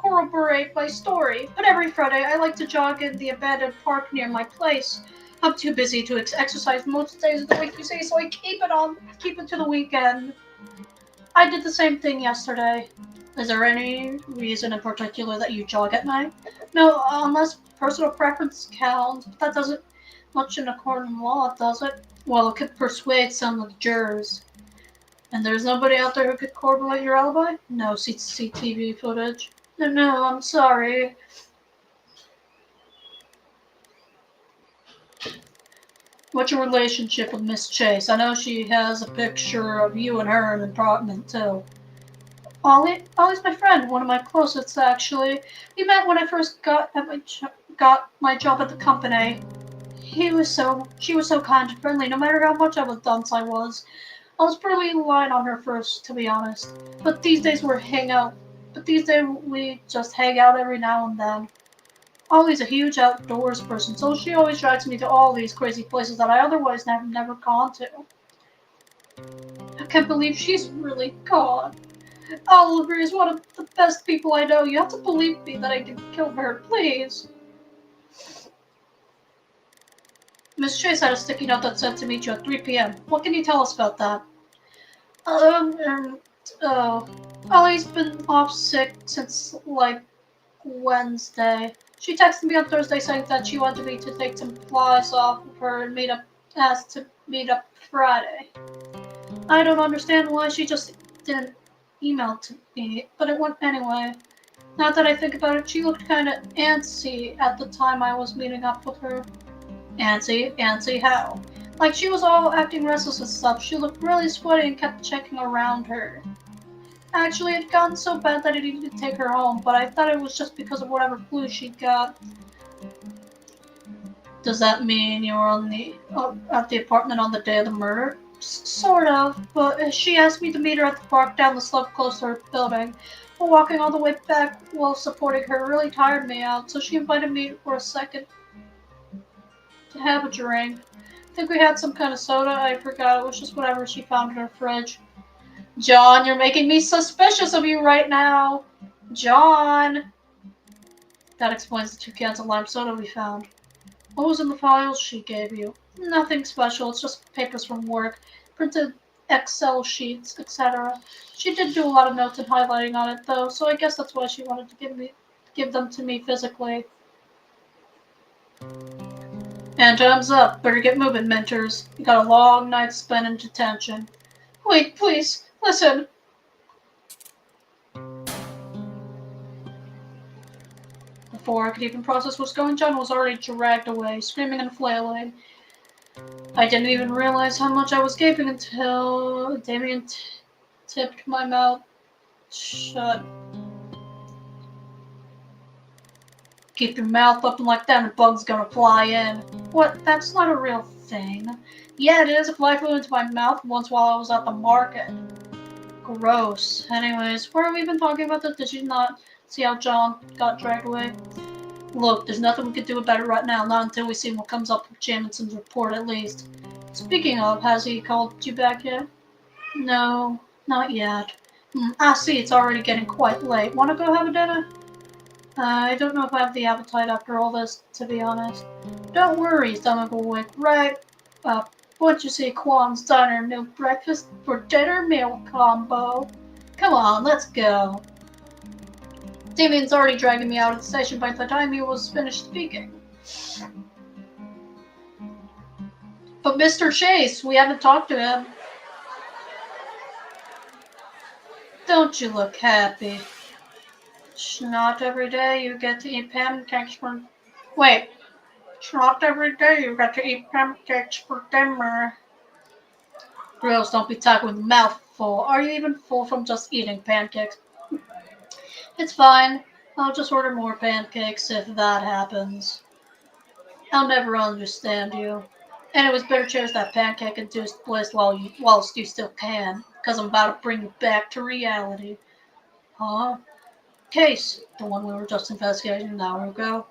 corroborate my story. But every Friday, I like to jog in the abandoned park near my place. I'm too busy to exercise most days of the week, you see, so I keep it to the weekend. I did the same thing yesterday. Is there any reason in particular that you jog at night? No, unless personal preference counts, but that doesn't much in a court of law, does it? Well, it could persuade some of the jurors. And there's nobody out there who could corroborate your alibi? No CCTV footage? No, I'm sorry. What's your relationship with Miss Chase? I know she has a picture of you and her in an apartment, too. Ollie's my friend, one of my closest, actually. We met when I first got my job at the company. She was so kind and friendly, no matter how much of a dunce I was. I was pretty reliant on her first, to be honest. But these days we just hang out every now and then. Ollie's a huge outdoors person, so she always drags me to all these crazy places that I otherwise never gone to. I can't believe she's really gone. Oliver is one of the best people I know. You have to believe me that I didn't kill her, please. Miss Chase had a sticky note that said to meet you at 3 p.m. What can you tell us about that? Um, um oh. Ollie's been off sick since, like, Wednesday. She texted me on Thursday saying that she wanted me to take some flies off of her and asked to meet up Friday. I don't understand why she just didn't email to me, but it went anyway. Now that I think about it, she looked kinda antsy at the time I was meeting up with her. Antsy how? Like she was all acting restless and stuff. She looked really sweaty and kept checking around her. Actually, it had gotten so bad that I needed to take her home, but I thought it was just because of whatever flu she got. Does that mean you were at the apartment on the day of the murder? Sort of, but she asked me to meet her at the park down the slope close to her building. But walking all the way back while supporting her really tired me out, so she invited me for a second to have a drink. I think we had some kind of soda, I forgot, it was just whatever she found in her fridge. John, you're making me suspicious of you right now. John! That explains the 2 cans of lime soda we found. What was in the files she gave you? Nothing special, it's just papers from work, printed Excel sheets, etc. She did do a lot of notes and highlighting on it, though, so I guess that's why she wanted to give them to me physically. And time's up. Better get moving, mentors. You got a long night spent in detention. Wait, please, listen. Before I could even process what's going on, John was already dragged away, screaming and flailing. I didn't even realize how much I was gaping until Damien tipped my mouth shut. Keep your mouth open like that and a bug's gonna fly in. What? That's not a real thing. Yeah, it is. A fly flew into my mouth once while I was at the market. Gross. Anyways, where have we been talking about this? Did you not see how John got dragged away? Look, there's nothing we can do about it right now, not until we see what comes up with Jamieson's report at least. Speaking of, has he called you back yet? No, not yet. I see it's already getting quite late. Wanna go have a dinner? I don't know if I have the appetite after all this, to be honest. Don't worry, stomach will wake right up. Once you see Kwan's Diner new breakfast for dinner meal combo. Come on, let's go. Damien's already dragging me out of the station by the time he was finished speaking. But Mr. Chase, we haven't talked to him. Don't you look happy? Not every day you get to eat pancakes for... Wait, not every day you get to eat pancakes for dinner. Girls, don't be talking with a mouth full. Are you even full from just eating pancakes? It's fine. I'll just order more pancakes if that happens. I'll never understand you. And it was better chase that pancake-induced bliss whilst you still can, because I'm about to bring you back to reality. Huh? Case, the one we were just investigating an hour ago.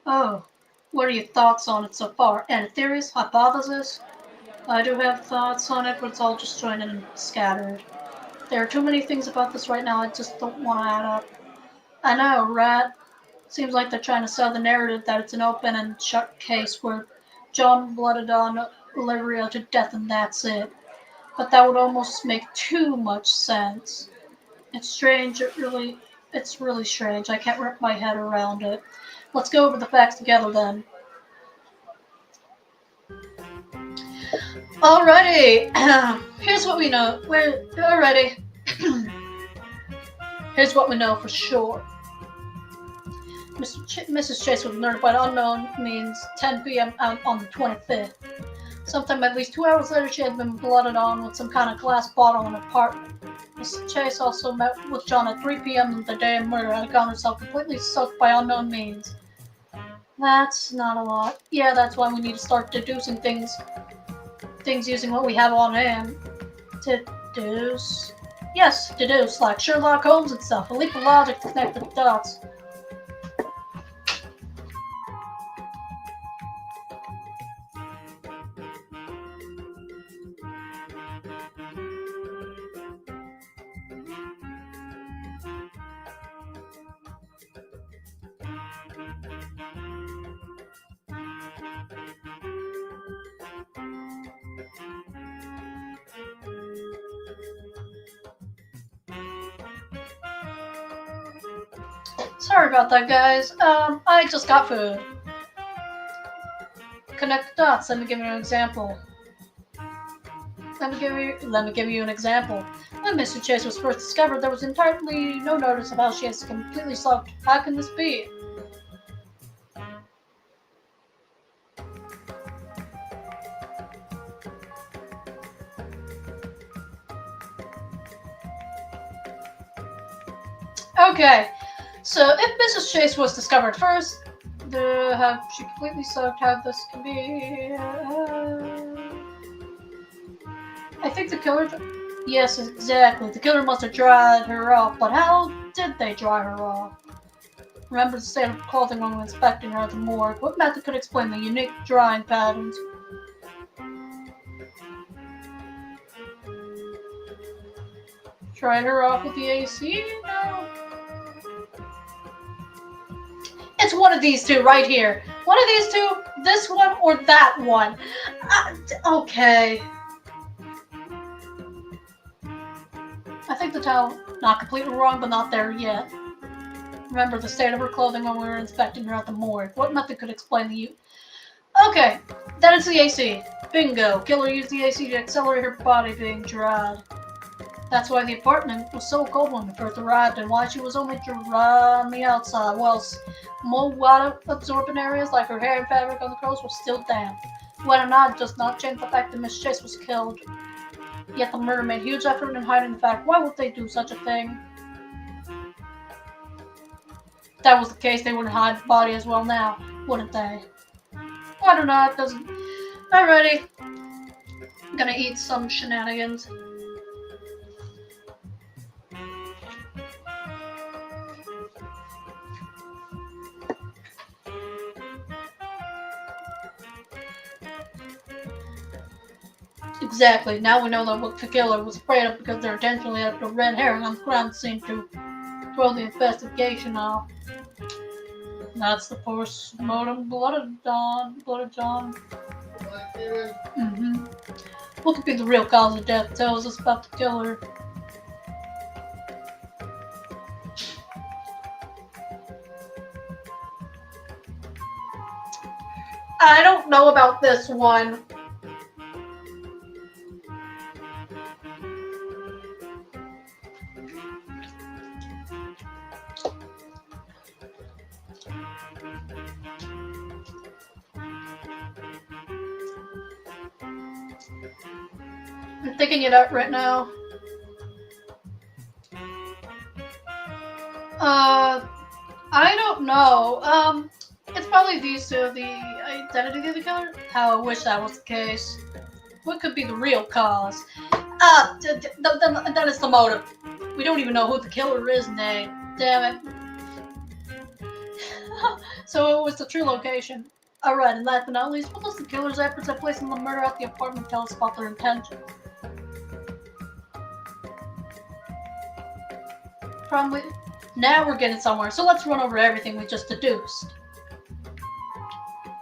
Oh, what are your thoughts on it so far? Any theories? Hypotheses? I do have thoughts on it, but it's all just joined and scattered. There are too many things about this right now I just don't want to add up. I know, right? Seems like they're trying to sell the narrative that it's an open and shut case where John blooded on Olivia to death and that's it. But that would almost make too much sense. It's strange, it's really strange. I can't wrap my head around it. Let's go over the facts together then. Alrighty, here's what we know. Alrighty. Here's what we know for sure. Mrs. Chase was murdered by the unknown means 10 p.m. on the 25th. Sometime at least 2 hours later, she had been blooded on with some kind of glass bottle in her apartment. Mrs. Chase also met with John at 3 p.m. the day of murder and found herself completely soaked by unknown means. That's not a lot. Yeah, that's why we need to start deducing things using what we have on hand. Deduce? Yes, deduce, like Sherlock Holmes and stuff. A leap of logic to connect the dots. Sorry about that, guys. I just got food. Connect the dots. Let me give you an example. Let me give you an example. When Mr. Chase was first discovered, there was entirely no notice of how she is completely soaked. How can this be? Okay, so if Mrs. Chase was discovered first, how she completely soaked, how this can be... I think the killer... Yes, exactly. The killer must have dried her off, but how did they dry her off? Remember the state of clothing when we were inspecting her at the morgue. What method could explain the unique drying patterns? Dried her off with the AC? No. It's one of these two right here. One of these two, this one or that one. Okay. I think the towel, not completely wrong, but not there yet. Remember the state of her clothing when we were inspecting her at the morgue. What method could explain the... Okay, then it's the AC. Bingo. Killer used the AC to accelerate her body being dried. That's why the apartment was so cold when we first arrived and why she was only dry on the outside, whilst more water-absorbent areas like her hair and fabric on the clothes were still damp. Whether or not does not change the fact that Miss Chase was killed. Yet the murder made huge effort in hiding the fact. Why would they do such a thing? If that was the case, they wouldn't hide the body as well now, wouldn't they? I don't know, it doesn't... Alrighty. I'm gonna eat some shenanigans. Exactly. Now we know that what the killer was afraid of because they're intentionally left a red herring on the crime scene too. throw the investigation off. That's the post-mortem blood of John. Mm-hmm. What could be the real cause of death? Tells us about the killer. I don't know about this one. I'm thinking it out right now. I don't know. It's probably these two, the identity of the killer. How I wish that was the case. What could be the real cause? That is the motive. We don't even know who the killer is, Nate. Damn it. So it was the true location. Alright, and last but not least, what does the killer's efforts at placing the murder at the apartment tell us about their intentions? Probably. Now we're getting somewhere, so let's run over everything we just deduced.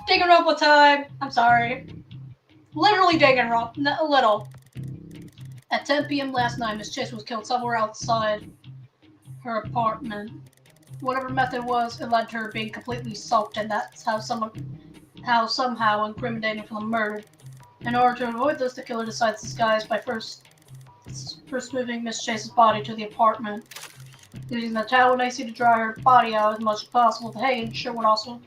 Danganronpa time! I'm sorry. Literally Danganronpa, a little. At 10 p.m. last night, Miss Chase was killed somewhere outside her apartment. Whatever method was, it led to her being completely soaked, and that's how somehow incriminating for the murder. In order to avoid this, the killer decides to disguise by first moving Miss Chase's body to the apartment. Using the towel and AC to dry her body out as much as possible, the hay and shirt would also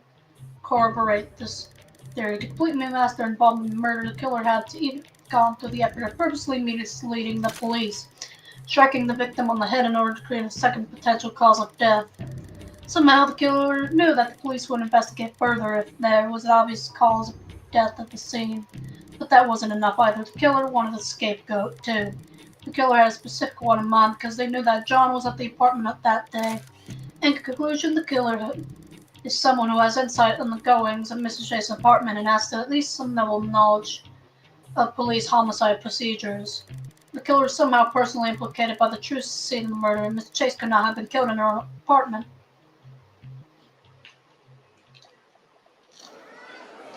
corroborate this theory. To completely mask their involvement in the murder, the killer had to even gone through the effort of purposely misleading the police, striking the victim on the head in order to create a second potential cause of death. Somehow the killer knew that the police would investigate further if there was an obvious cause of death at the scene. But that wasn't enough either. The killer wanted a scapegoat too. The killer had a specific one in mind because they knew that John was at the apartment that day. In conclusion, the killer is someone who has insight on the goings of Mrs. Chase's apartment and has at least some level of knowledge of police homicide procedures. The killer is somehow personally implicated by the true scene of the murder, and Mrs. Chase could not have been killed in her own apartment.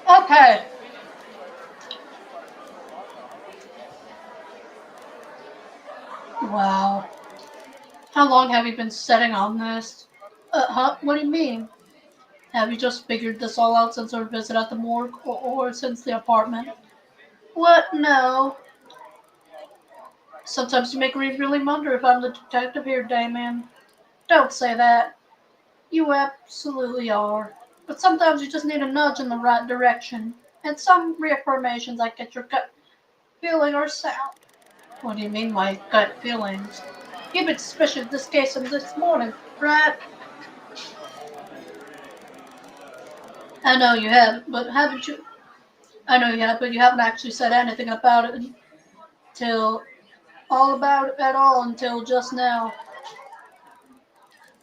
Okay. Wow. How long have you been sitting on this? What do you mean? Have you just figured this all out since our visit at the morgue, or since the apartment? What? No. Sometimes you make me really wonder if I'm the detective here, Damien. Don't say that. You absolutely are. But sometimes you just need a nudge in the right direction, and some reaffirmations like get your gut feeling are sound. What do you mean by gut feelings? You've been suspicious of this case since this morning, right? I know you have, but haven't you? I know you have, but you haven't actually said anything about it at all until just now.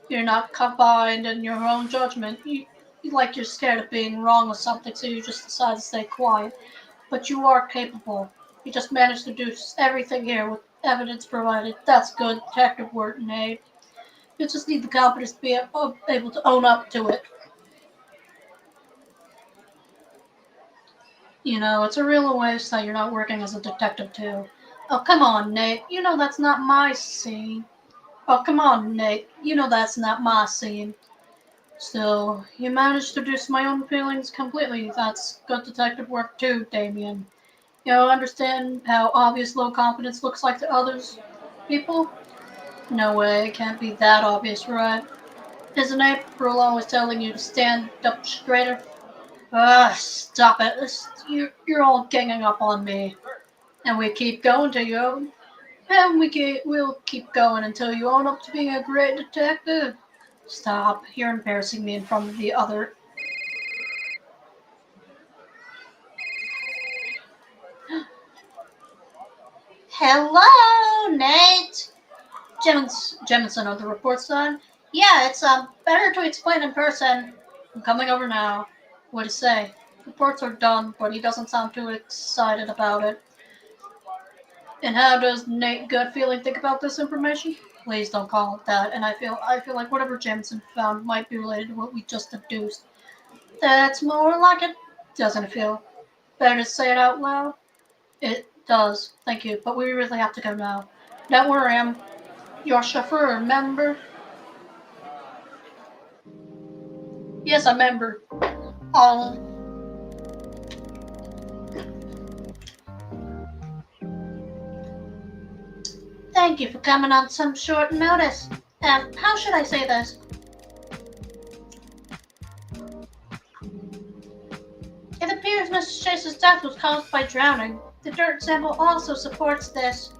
You're not confined in your own judgment. Like you're scared of being wrong or something, so you just decide to stay quiet. But you are capable. You just managed to do everything here with evidence provided. That's good detective work, Nate. You just need the confidence to be able to own up to it. You know, it's a real waste that you're not working as a detective, too. Oh, come on, Nate. You know that's not my scene. Oh, come on, Nate. You know that's not my scene. Still, you managed to reduce my own feelings completely. That's good detective work, too, Damien. You know, understand how obvious low confidence looks like to others people? No way, it can't be that obvious, right? Isn't April always telling you to stand up straighter? Ugh, stop it. You're all ganging up on me. And we keep going till you and we'll keep going until you own up to being a great detective. Stop. You're embarrassing me in front of the other. Hello, Nate. Jemison on the report side. Yeah, it's better to explain in person. I'm coming over now. What do you say? Reports are done, but he doesn't sound too excited about it. And how does Nate Gut feeling think about this information? Please don't call it that. And I feel like whatever Jameson found might be related to what we just deduced. That's more like it. Doesn't it feel better to say it out loud? It does. Thank you. But we really have to go now. Don't worry, I'm your chauffeur, remember? Yes, I remember. Um, Thank you for coming on some short notice. How should I say this? It appears Mr. Chase's death was caused by drowning. The dirt sample also supports this.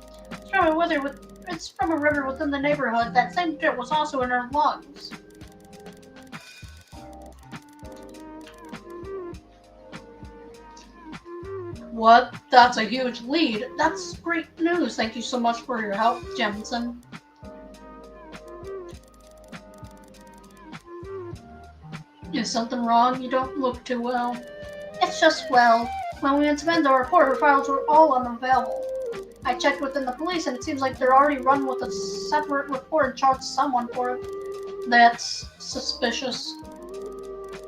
It's from a river within the neighborhood. That same dirt was also in her lungs. What? That's a huge lead. That's great news. Thank you so much for your help, Jemison. Is something wrong? You don't look too well. It's just, well, when we examined the report, her files were all unavailable. I checked within the police, and it seems like they're already run with a separate report and charged someone for it. That's suspicious.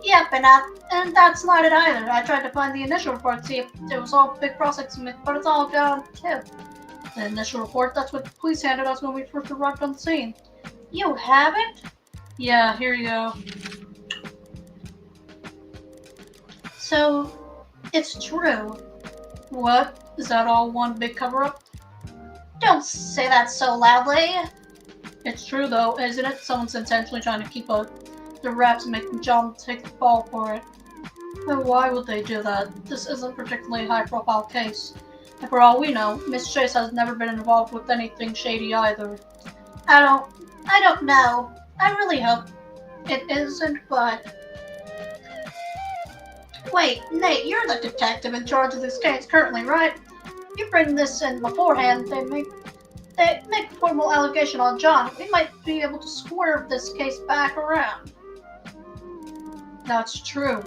Yep, and that's not it either. I tried to find the initial report to see if it was all big process, but it's all gone too. The initial report, that's what the police handed us when we first arrived on the scene. You haven't? Yeah, here you go. So, it's true. What? Is that all one big cover-up? Don't say that so loudly. It's true though, isn't it? Someone's intentionally trying to keep the reps and making John take the fall for it. But why would they do that? This isn't a particularly high-profile case. And for all we know, Miss Chase has never been involved with anything shady either. I don't know. I really hope it isn't, but... Wait, Nate, you're the detective in charge of this case currently, right? You bring this in beforehand, they make a formal allegation on John. We might be able to swerve this case back around. That's true.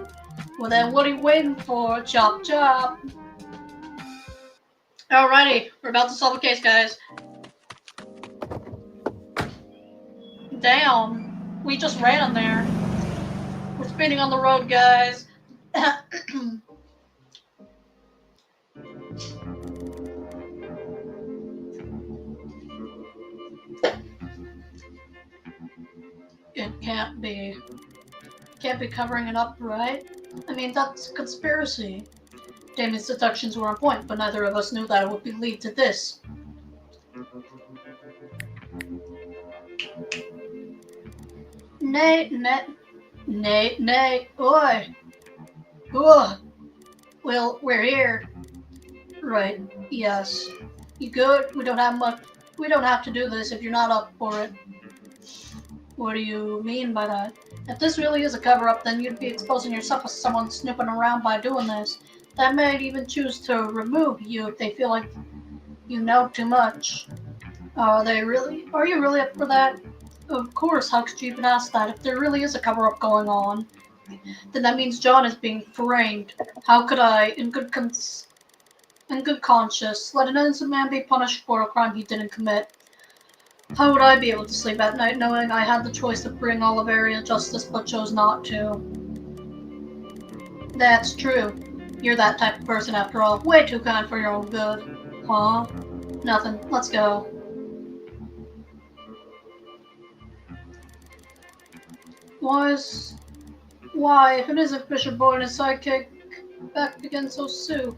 Well then, what are you waiting for? Chop chop. Alrighty, we're about to solve the case, guys. Damn, we just ran in there. We're speeding on the road, guys. It can't be. Can't be covering it up, right? I mean, that's a conspiracy. Damien's deductions were on point, but neither of us knew that it would lead to this. Nate, oi! Ugh! Well, we're here. Right, yes. You good? We don't have to do this if you're not up for it. What do you mean by that? If this really is a cover-up, then you'd be exposing yourself as someone snooping around by doing this. That might even choose to remove you if they feel like you know too much. Are you really up for that? Of course, how could you even ask that? If there really is a cover-up going on, then that means John is being framed. How could I, in good conscience, let an innocent man be punished for a crime he didn't commit? How would I be able to sleep at night knowing I had the choice to bring Oliveria justice but chose not to? That's true. You're that type of person after all. Way too kind for your own good. Huh? Nothing. Let's go. Why, if it isn't Fisher Boy and his sidekick, back again so soon?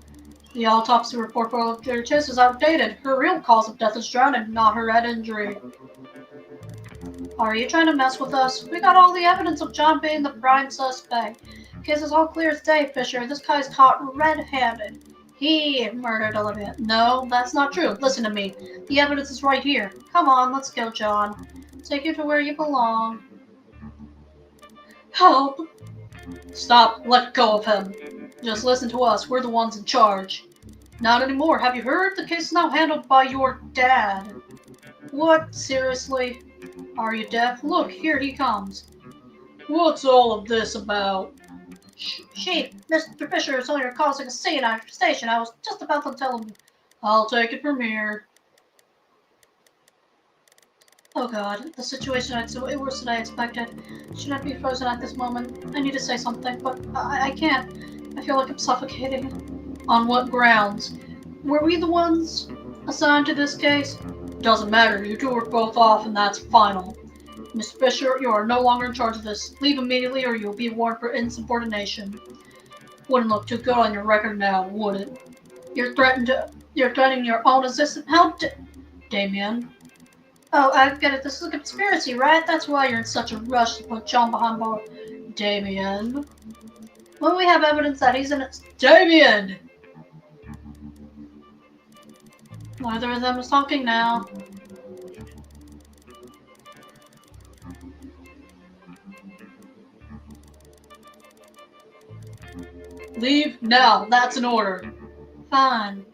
The autopsy report for Oliveria Chase is outdated. Her real cause of death is drowning, not her head injury. Are you trying to mess with us? We got all the evidence of John being the prime suspect. Case is all clear as day, Fisher. This guy's caught red-handed. He murdered Olivia. No, that's not true. Listen to me. The evidence is right here. Come on, let's go, John. Take you to where you belong. Help! Stop. Let go of him. Just listen to us. We're the ones in charge. Not anymore. Have you heard? The case is now handled by your dad. What? Seriously? Are you deaf? Look, here he comes. What's all of this about? Chief, Mr. Fisher is only causing a scene at your station. I was just about to tell him. I'll take it from here. Oh god, the situation is way worse than I expected. Should I be frozen at this moment? I need to say something, but I can't. I feel like I'm suffocating. On what grounds? Were we the ones assigned to this case? Doesn't matter, you two are both off and that's final. Miss Fisher, you are no longer in charge of this. Leave immediately or you'll be warned for insubordination. Wouldn't look too good on your record now, would it? You're threatening your own assistant. Damien. Oh, I get it. This is a conspiracy, right? That's why you're in such a rush to put John behind bars. Damien. When we have evidence that he's in it. Damien! Neither of them is talking now. Leave now. That's an order. Fine.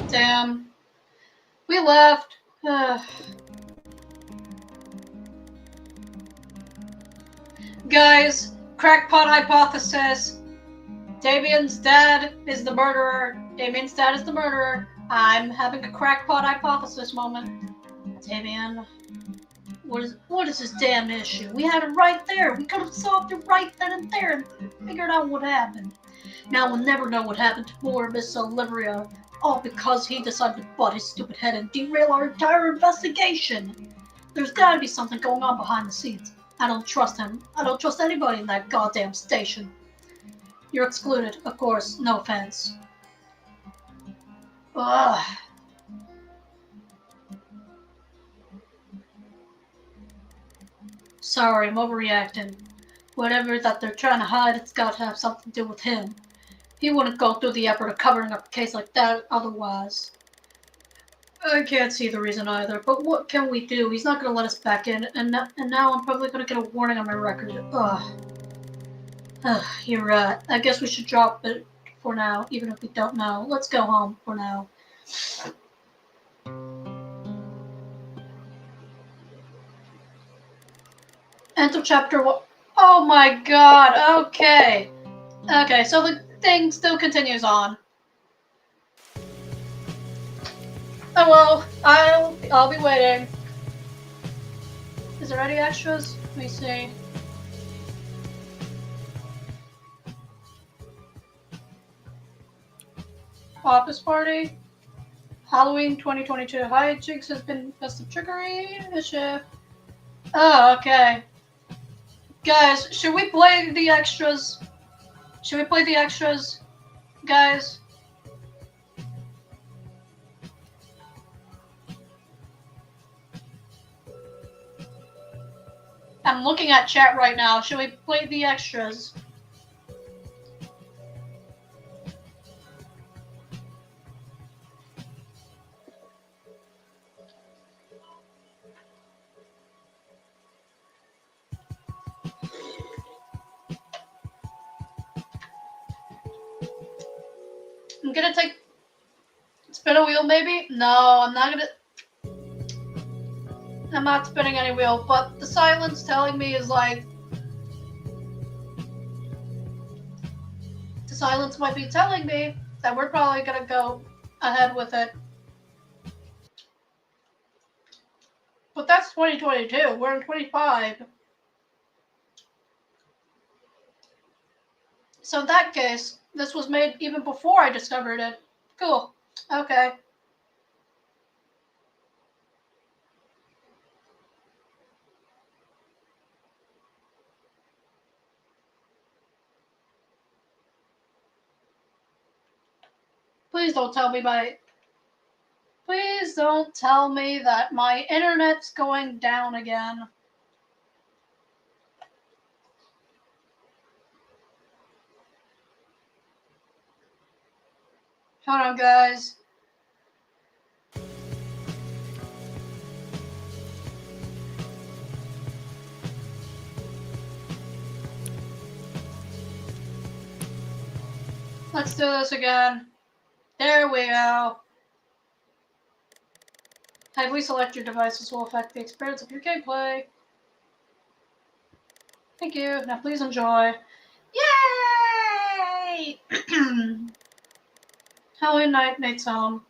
Damn. We left. Guys, crackpot hypothesis. Damien's dad is the murderer. Damien's dad is the murderer. I'm having a crackpot hypothesis moment. Damien, what is this damn issue? We had it right there. We could have solved it right then and there and figured out what happened. Now we'll never know what happened to poor Miss Olivia, all because he decided to butt his stupid head and derail our entire investigation. There's gotta be something going on behind the scenes. I don't trust him. I don't trust anybody in that goddamn station. You're excluded, of course. No offense. Ugh. Sorry, I'm overreacting. Whatever that they're trying to hide, it's got to have something to do with him. He wouldn't go through the effort of covering up a case like that otherwise. I can't see the reason either, but what can we do? He's not going to let us back in, and now I'm probably going to get a warning on my record. Ugh, you're right. I guess we should drop it for now, even if we don't know. Let's go home for now. Enter chapter 1. Oh my god, okay. Okay, so the thing still continues on. Oh well, I'll be waiting. Is there any extras? Let me see. Office party. Halloween 2022. Hi, Jigs has been best of trickery. Mischief. Oh, okay. Guys, should we play the extras? Should we play the extras? Guys? I'm looking at chat right now. Should we play the extras? I'm gonna spin a wheel maybe? No, I'm not spinning any wheel, but the silence telling me is like, the silence might be telling me that we're probably gonna go ahead with it. But that's 2022, we're in 25. So in that case, this was made even before I discovered it. Cool, okay. Please don't tell me that my internet's going down again. Hold on, guys. Let's do this again. There we go. Heavily select your devices will affect the experience of your gameplay. Thank you. Now please enjoy. Alrighty. Halloween night, Nate's home.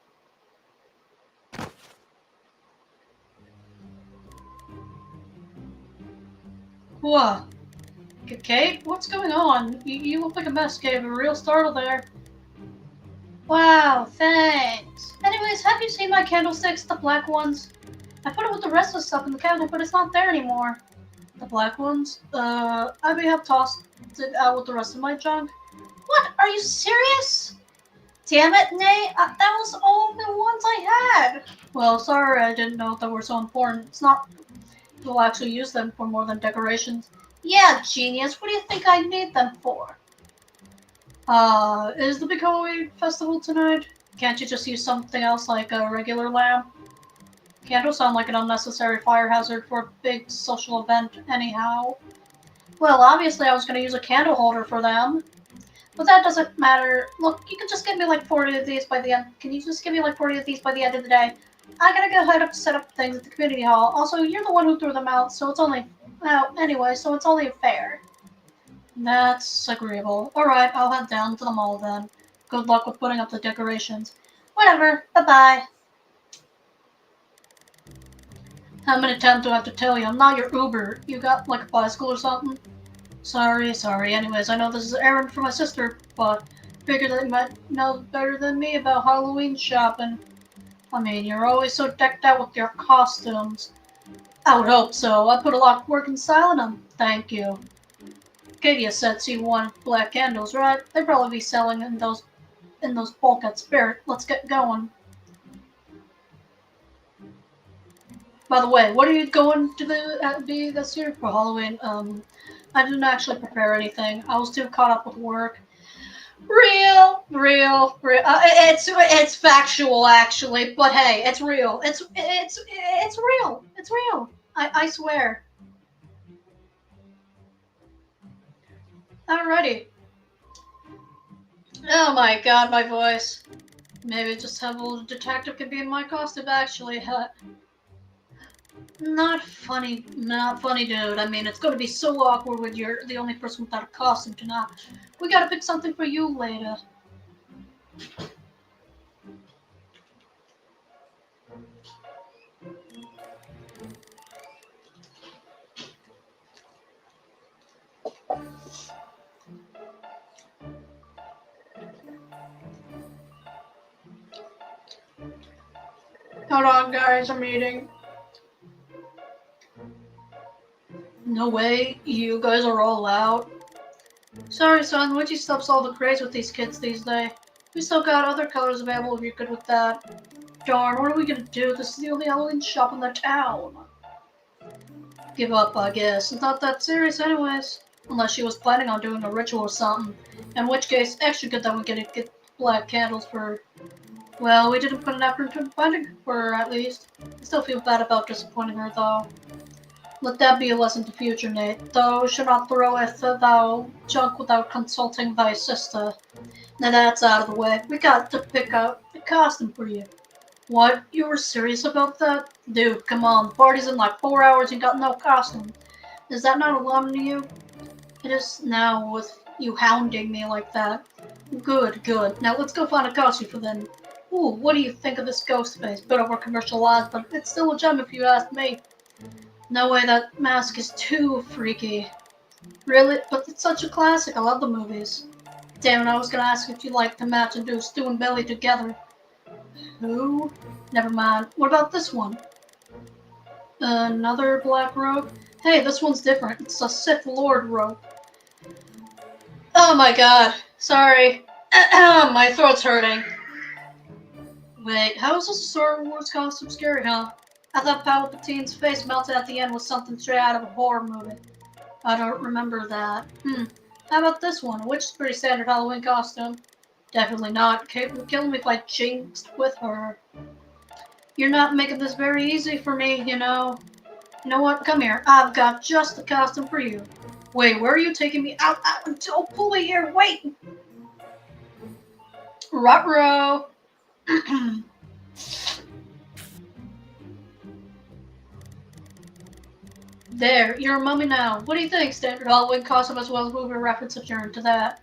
What? Kate? What's going on? You look like a mess. Gave a real startle there. Wow, thanks. Anyways, have you seen my candlesticks, the black ones? I put it with the rest of the stuff in the cabinet, but it's not there anymore. The black ones? I may have tossed it out with the rest of my junk. What? Are you serious? Damn it, Nate! That was all the ones I had! Well, sorry, I didn't know they were so important. It's not we'll actually use them for more than decorations. Yeah, genius. What do you think I need them for? Is the big Halloween festival tonight? Can't you just use something else like a regular lamp? Candles sound like an unnecessary fire hazard for a big social event anyhow. Well, obviously I was going to use a candle holder for them. But that doesn't matter. Look, you can just give me like 40 of these by the end. Can you just give me like 40 of these by the end of the day? I gotta go head up to set up things at the community hall. Also, you're the one who threw them out, so it's only... Well, anyway, so it's only fair. That's agreeable. Alright, I'll head down to the mall then. Good luck with putting up the decorations. Whatever. Bye-bye. How many times do I have to tell you? I'm not your Uber. You got like a bicycle or something? Sorry. Anyways, I know this is an errand for my sister, but figured that you might know better than me about Halloween shopping. I mean, you're always so decked out with your costumes. I would hope so. I put a lot of work and style in them. Thank you. Katia said she wanted black candles, right? They'd probably be selling in those bulk at Spirit. Let's get going. By the way, what are you going to be this year for Halloween? I didn't actually prepare anything. I was too caught up with work. Real. It's factual actually, but hey, it's real. It's real. It's real. I swear. Alrighty. Oh my god, my voice. Maybe just have a little detective can be in my costume actually. Not funny, dude. I mean, it's gonna be so awkward when you're the only person without a costume tonight. We gotta pick something for you later. Hold on, guys, I'm eating. No way, you guys are all out. Sorry, son, would you stop all the craze with these kids these days? We still got other colors available if you're good with that. Darn, what are we gonna do? This is the only Halloween shop in the town. Give up, I guess. It's not that serious anyways. Unless she was planning on doing a ritual or something. In which case, extra good that we get black candles for... Well, we didn't put an effort into finding her, at least. I still feel bad about disappointing her, though. Let that be a lesson to future, Nate. Thou should not throweth thou junk without consulting thy sister. Now that's out of the way. We got to pick out a costume for you. What? You were serious about that? Dude, come on. Party's in like 4 hours and you got no costume. Is that not alarming to you? It is now with you hounding me like that. Good. Now let's go find a costume for them. Ooh, what do you think of this ghost face? Bit over commercialized, but it's still a gem if you ask me. No way, that mask is too freaky. Really? But it's such a classic. I love the movies. Damn it, I was gonna ask if you like to match and do Stu and Billy together. Who? Never mind. What about this one? Another black robe? Hey, this one's different. It's a Sith Lord robe. Oh my god. Sorry. My throat's hurting. Wait, how is this Star Wars costume scary, huh? I thought Palpatine's face melted at the end was something straight out of a horror movie. I don't remember that. How about this one? Which is pretty standard Halloween costume. Definitely not. Kate would kill me if I jinxed with her. You're not making this very easy for me, you know. You know what? Come here. I've got just the costume for you. Wait, where are you taking me? Don't pull me here. Wait. Ruh-roh. There, you're a mummy now. What do you think? Standard Halloween costume as well as movie reference adjourned to that.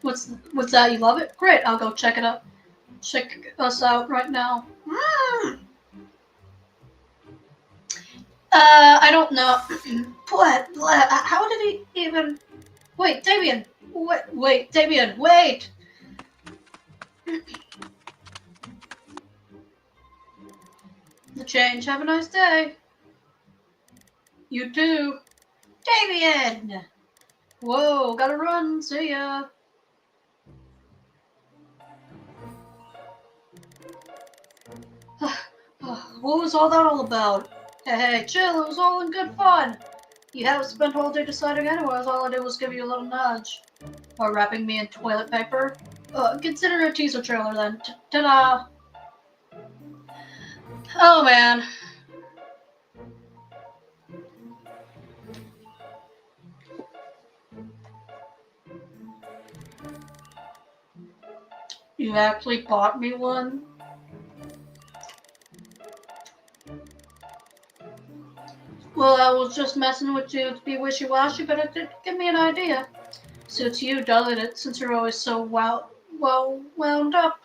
What's that? You love it? Great, I'll go check it out. Check us out right now. I don't know. What? How did he even? Wait, Damien. Wait, Damien. Wait. The change. Have a nice day. You too. Damien. Whoa, gotta run. See ya. What was all that all about? Hey, chill. It was all in good fun. You haven't spent all day deciding anyways. All I did was give you a little nudge. Or wrapping me in toilet paper. Consider it a teaser trailer then. Ta-da! Oh man. You actually bought me one? Well, I was just messing with you to be wishy-washy, but it did give me an idea. Suits you, doesn't it, since you're always so well wound up.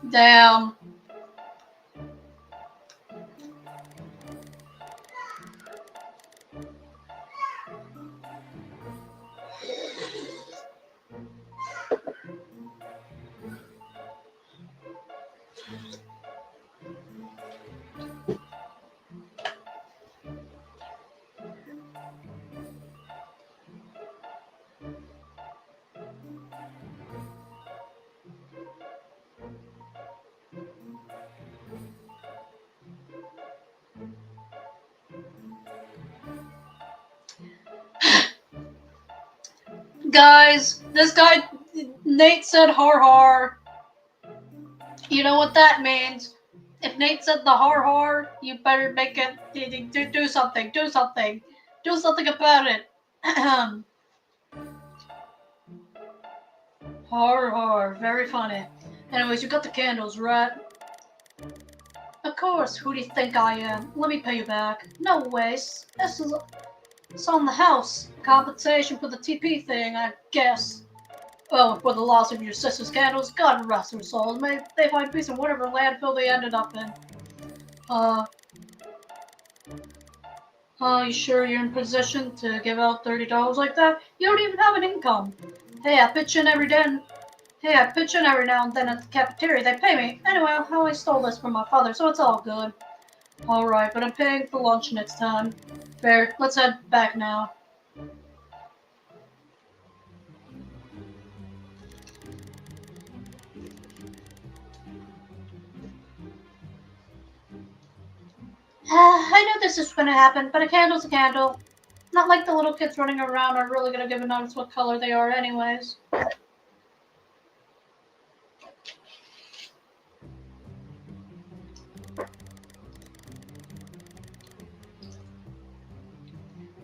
Damn. Guys, this guy, Nate said har har. You know what that means. If Nate said the har har, you better make it, do something, do something. Do something about it. Har har, very funny. Anyways, you got the candles, right? Of course, who do you think I am? Let me pay you back. No ways. It's on the house. Compensation for the TP thing, I guess. Oh, for the loss of your sister's candles, God rest their souls. May they find peace in whatever landfill they ended up in. You sure you're in position to give out $30 like that? You don't even have an income. Hey, I pitch in every now and then at the cafeteria. They pay me. Anyway, I always stole this from my father, so it's all good. Alright, but I'm paying for lunch next time. Fair, let's head back now. I knew this was gonna happen, but a candle's a candle. Not like the little kids running around are really gonna give a notice what color they are anyways.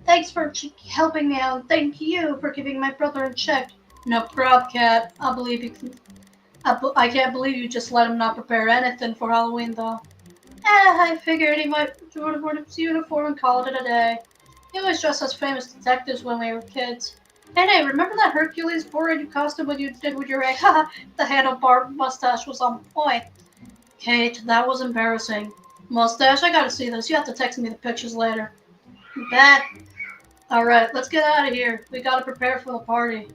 Thanks for helping me out. Thank you for keeping my brother in check. No prob, Cat. I believe you can. I can't believe you just let him not prepare anything for Halloween, though. I figured he might wear his uniform and call it a day. He always dressed as famous detectives when we were kids. Hey, remember that Hercules Poirot costume what you did with your egg? Haha, the handlebar mustache was on point. Kate, that was embarrassing. Mustache, I gotta see this. You have to text me the pictures later. Bet. Alright, let's get out of here. We gotta prepare for the party.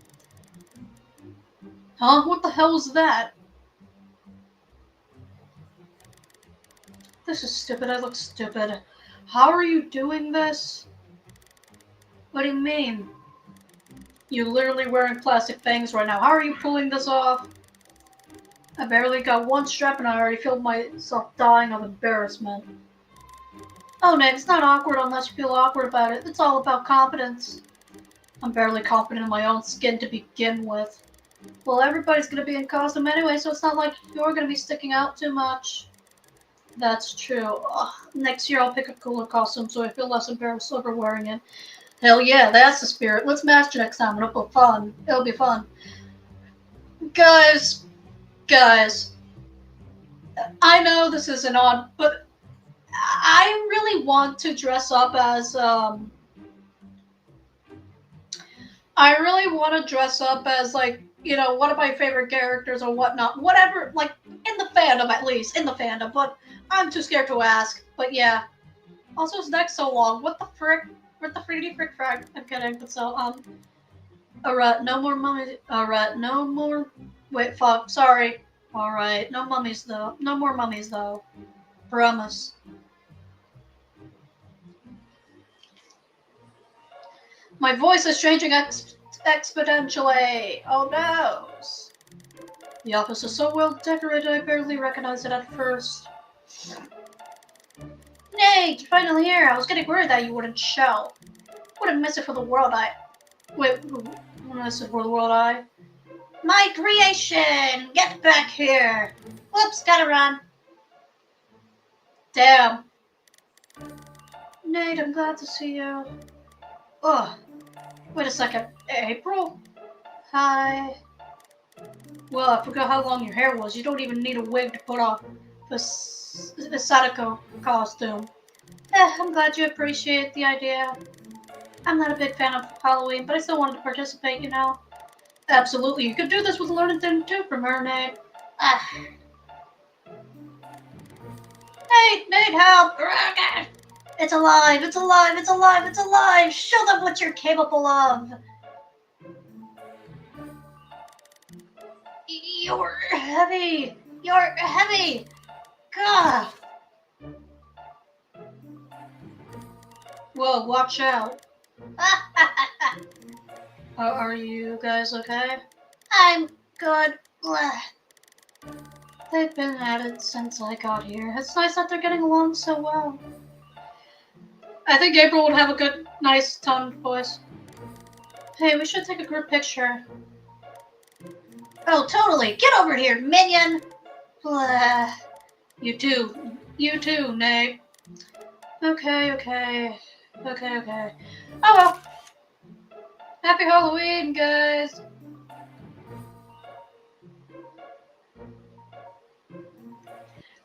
Huh? What the hell was that? This is stupid. I look stupid. How are you doing this? What do you mean? You're literally wearing plastic things right now. How are you pulling this off? I barely got one strap and I already feel myself dying of embarrassment. Oh, Nick, it's not awkward unless you feel awkward about it. It's all about confidence. I'm barely confident in my own skin to begin with. Well, everybody's gonna be in costume anyway, so it's not like you're gonna be sticking out too much. That's true. Ugh. Next year I'll pick a cooler costume so I feel less embarrassed over wearing it. Hell yeah, that's the spirit. Let's match next time. It'll be fun. It'll be fun. Guys, I know this isn't on, but I really want to dress up as I really want to dress up as, like, you know, one of my favorite characters or whatnot. Whatever, like, in the fandom at least. In the fandom. But I'm too scared to ask. But yeah. Also, his neck's so long. What the frick? What the freaky frick frack? I'm kidding. But so, alright, no more mummies. Alright, no more. Wait, fuck. Sorry. Alright, no mummies though. No more mummies though. Promise. My voice is changing exponentially. Oh no. The office is so well decorated I barely recognized it at first. Nate, you're finally here. I was getting worried that you wouldn't show. Wouldn't miss it for the world. Wait, wouldn't miss it for the world. My creation! Get back here! Whoops, gotta run. Damn. Nate, I'm glad to see you. Ugh. Wait a second. April? Hi. Well, I forgot how long your hair was. You don't even need a wig to put on the Sadako costume. I'm glad you appreciate the idea. I'm not a big fan of Halloween, but I still wanted to participate, you know? Absolutely. You could do this with learning thing too from her, Nate. Nate, help! It's alive! It's alive! It's alive! It's alive! Show them what you're capable of! You're heavy! You're heavy! Gah! Whoa, watch out. Are you guys okay? I'm good. They've been at it since I got here. It's nice that they're getting along so well. I think April would have a good, nice toned voice. Hey, we should take a group picture. Oh, totally. Get over here, minion. You too. You too, Nate. Okay. Oh well. Happy Halloween, guys.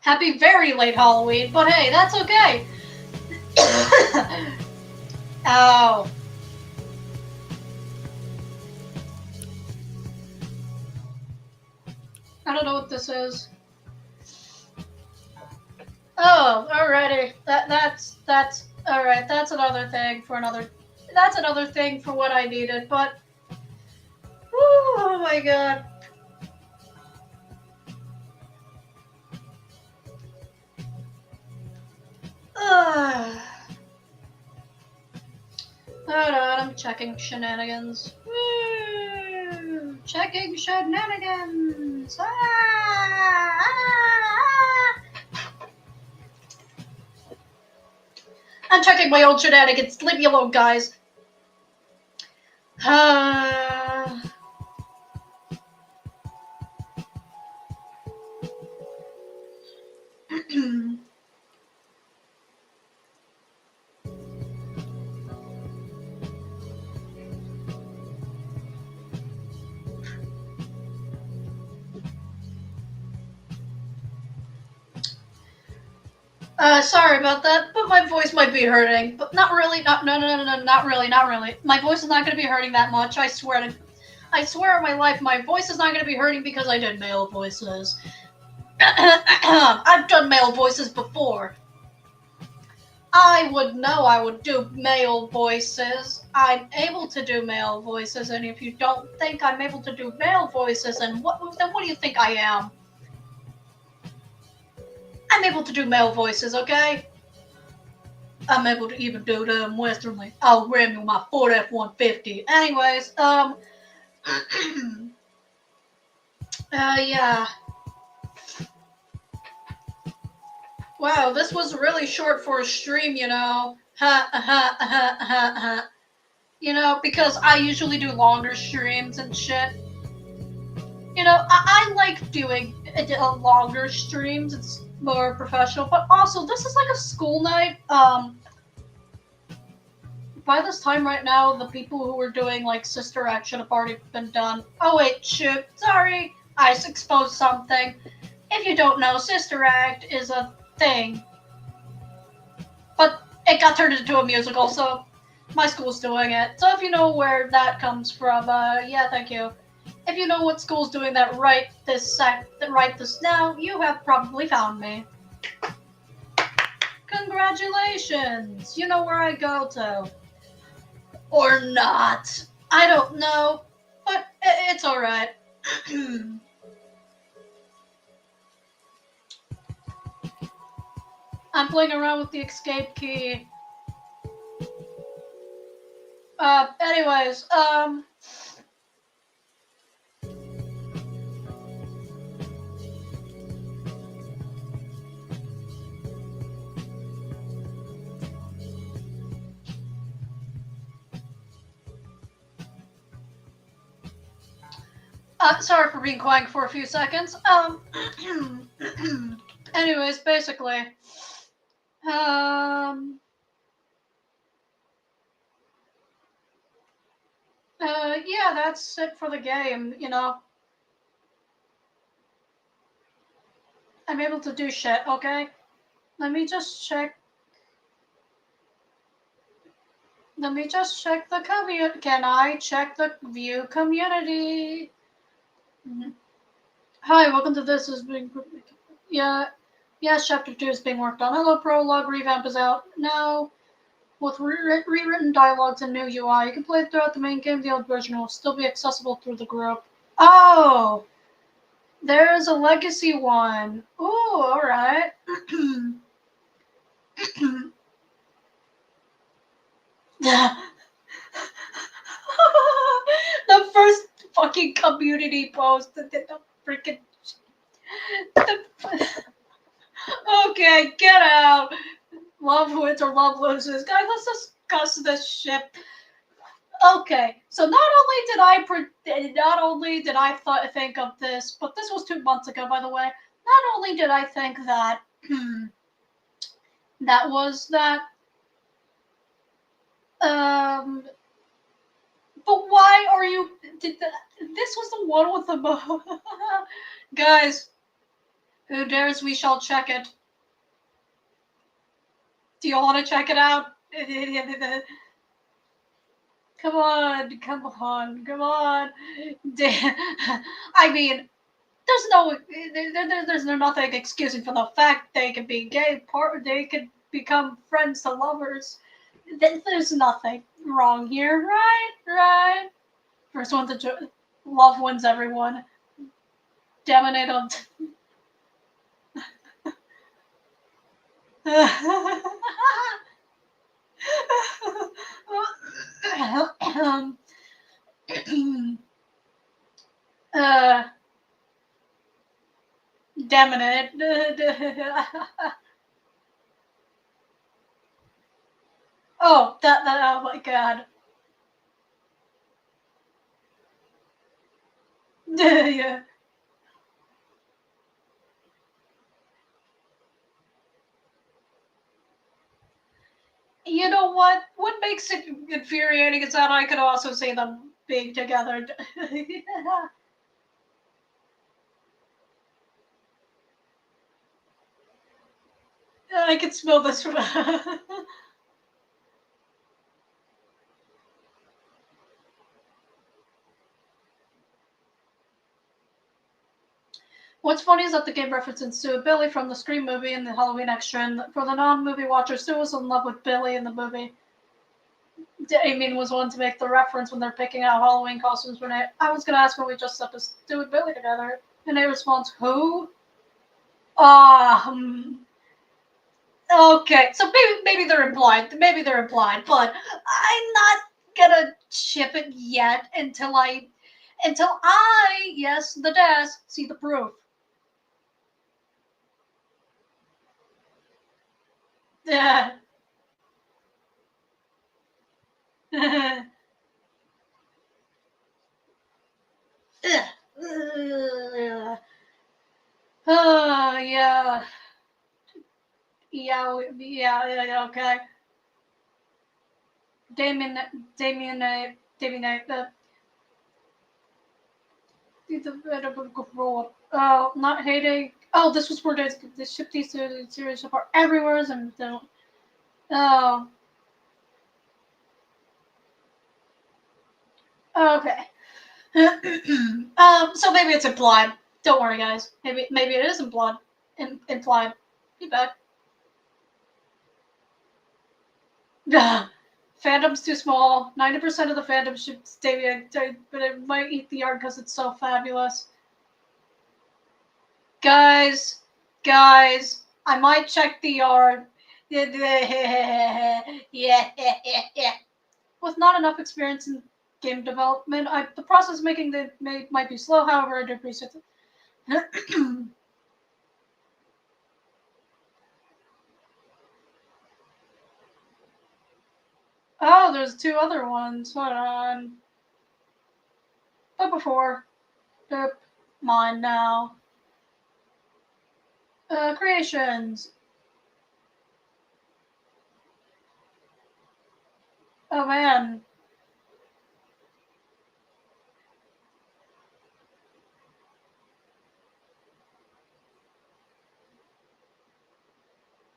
Happy very late Halloween, but hey, that's okay. Ow. I don't know what this is. Oh, alrighty. That's alright. That's another thing for another. That's another thing for what I needed. But oh my god. Hold on, I'm checking shenanigans. Woo! Checking shenanigans. I'm checking my old shenanigans. Leave me alone, guys. Sorry about that, but my voice might be hurting. But not really. No, not really. My voice is not going to be hurting that much. I swear on my life, my voice is not going to be hurting because I did male voices. I've done male voices before. I would know I would do male voices. I'm able to do male voices, and if you don't think I'm able to do male voices, then what do you think I am? I'm able to do male voices, okay? I'm able to even do them westernly. I'll ram you my Ford F-150. Anyways, yeah. Wow, this was really short for a stream, you know. You know, because I usually do longer streams and shit. You know, I like doing longer streams. It's more professional, but also this is like a school night. By this time right now, the people who were doing like Sister Act should have already been done. Oh wait, shoot, sorry, I exposed something. If you don't know, Sister Act is a thing, but it got turned into a musical, so My school's doing it. So if you know where that comes from, yeah, thank you. If you know what school's doing that right this now, you have probably found me. Congratulations! You know where I go to. Or not. I don't know. But it's alright. I'm playing around with the escape key. Anyways, sorry for being quiet for a few seconds. Anyways, basically, yeah, that's it for the game, you know. I'm able to do shit, okay? Let me just check. Let me just check the community. Can I check the view community? Mm-hmm. Hi, welcome to this. Is being yeah, yes. Chapter 2 is being worked on. Hello, prologue revamp is out now with rewritten dialogues and new UI. You can play it throughout the main game. The old version will still be accessible through the group. Oh, there's a legacy one. Ooh, all right. The first fucking community post. The freaking. Okay, get out. Love wins or love loses. Guys, let's discuss this shit. Okay, so not only did I think of this, but this was 2 months ago, by the way. Not only did I think that that was that, um, but why are you? This was the one with the guys. Who dares? We shall check it. Do you want to check it out? Come on, come on, come on. I mean, there's nothing excusing for the fact they could be gay. They could become friends to lovers. There's nothing wrong here, right? Right. First one to love wins everyone. Dominate on. Dominate. Oh, oh my god. Yeah. You know what? What makes it infuriating is that I could also see them being together. I can smell this from. What's funny is that the game references Sue Billy from the Scream movie and the Halloween extra, and for the non-movie watcher, Sue was in love with Billy in the movie. Damien was one to make the reference when they're picking out Halloween costumes. Renee, I was gonna ask when we just set to Stu and Billy together, and they responds, "Who?" Okay, so maybe they're implied. Maybe they're implied, but I'm not gonna ship it yet until I, yes, the desk, see the proof. Yeah. Oh yeah, yeah, okay. Damien, Damien, Damien, oh, not hating. Oh, this was where they ship these series apart everywhere, and don't. Oh, Okay. So maybe it's implied. Don't worry, guys. Maybe it is implied. Implied. Be back. Fandom's too small. 90% of the fandom should stay, but it might eat the art because it's so fabulous. Guys, I might check the art. Yeah. With not enough experience in game development, the process of making the might be slow. However, I do appreciate it. Oh, there's two other ones. Hold on. But before, mine now. Creations. Oh man.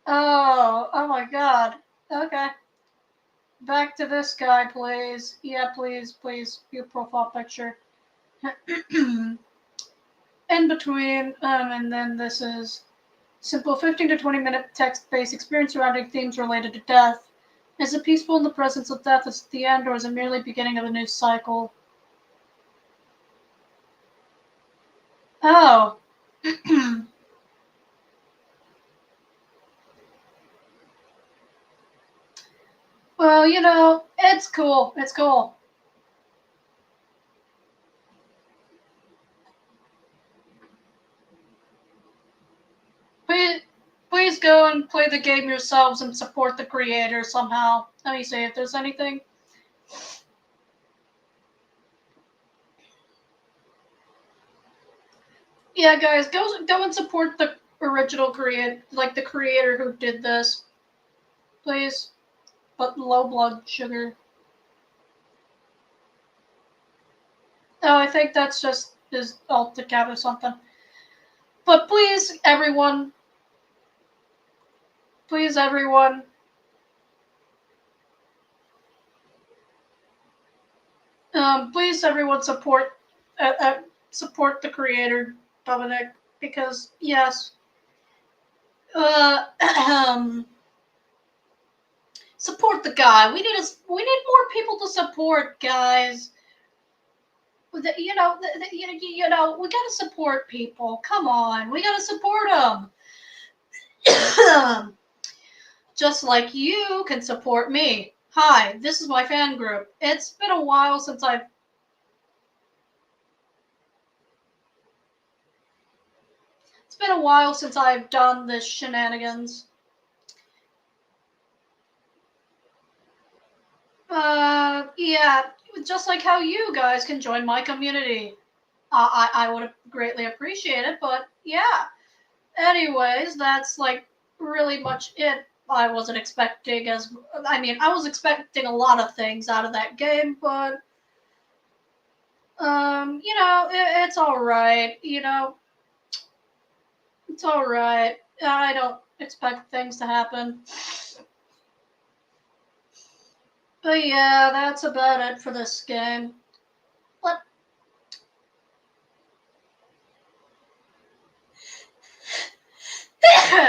Oh my god. Okay. Back to this guy, please. Yeah, please. Your profile picture. In between, and then this is simple 15 to 20-minute text-based experience surrounding themes related to death. Is it peaceful in the presence of death as the end, or is it merely beginning of a new cycle? Oh. Well, it's cool. It's cool. Please go and play the game yourselves and support the creator somehow. Let me see if there's anything. Yeah, guys, go and support the original creator, like the creator who did this, please. But low blood sugar. Oh, I think that's just his alt account or something. But please everyone, please everyone support the creator Dominic, because yes, uh, support the guy. We need more people to support, guys. We gotta support people. Come on, we gotta support them. Just like you can support me. Hi, this is my fan group. It's been a while since I've done this shenanigans. Yeah, just like how you guys can join my community. I would greatly appreciate it, but yeah. Anyways, that's like really much it. I wasn't expecting I was expecting a lot of things out of that game, but it's all right. It's all right. I don't expect things to happen. But yeah, that's about it for this game. But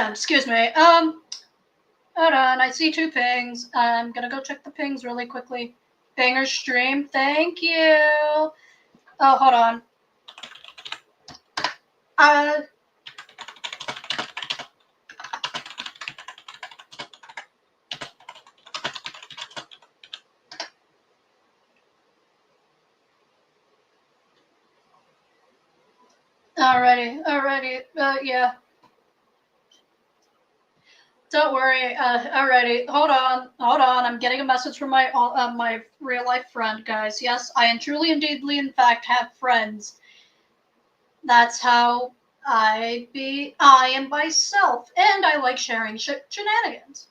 excuse me. Hold on. I see two pings. I'm gonna go check the pings really quickly. Banger stream. Thank you. Oh, hold on. Uh. Alrighty. Yeah. Don't worry. Alrighty. Hold on. I'm getting a message from my real life friend, guys. Yes, I am truly, indeedly, in fact, have friends. That's how I am myself, and I like sharing shenanigans.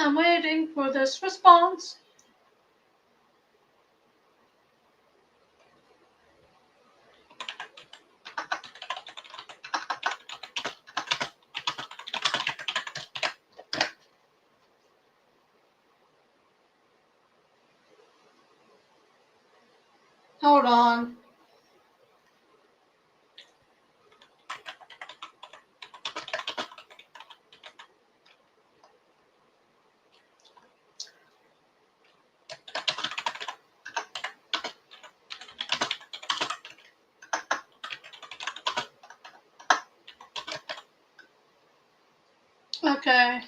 I'm waiting for this response. Hold on. Okay.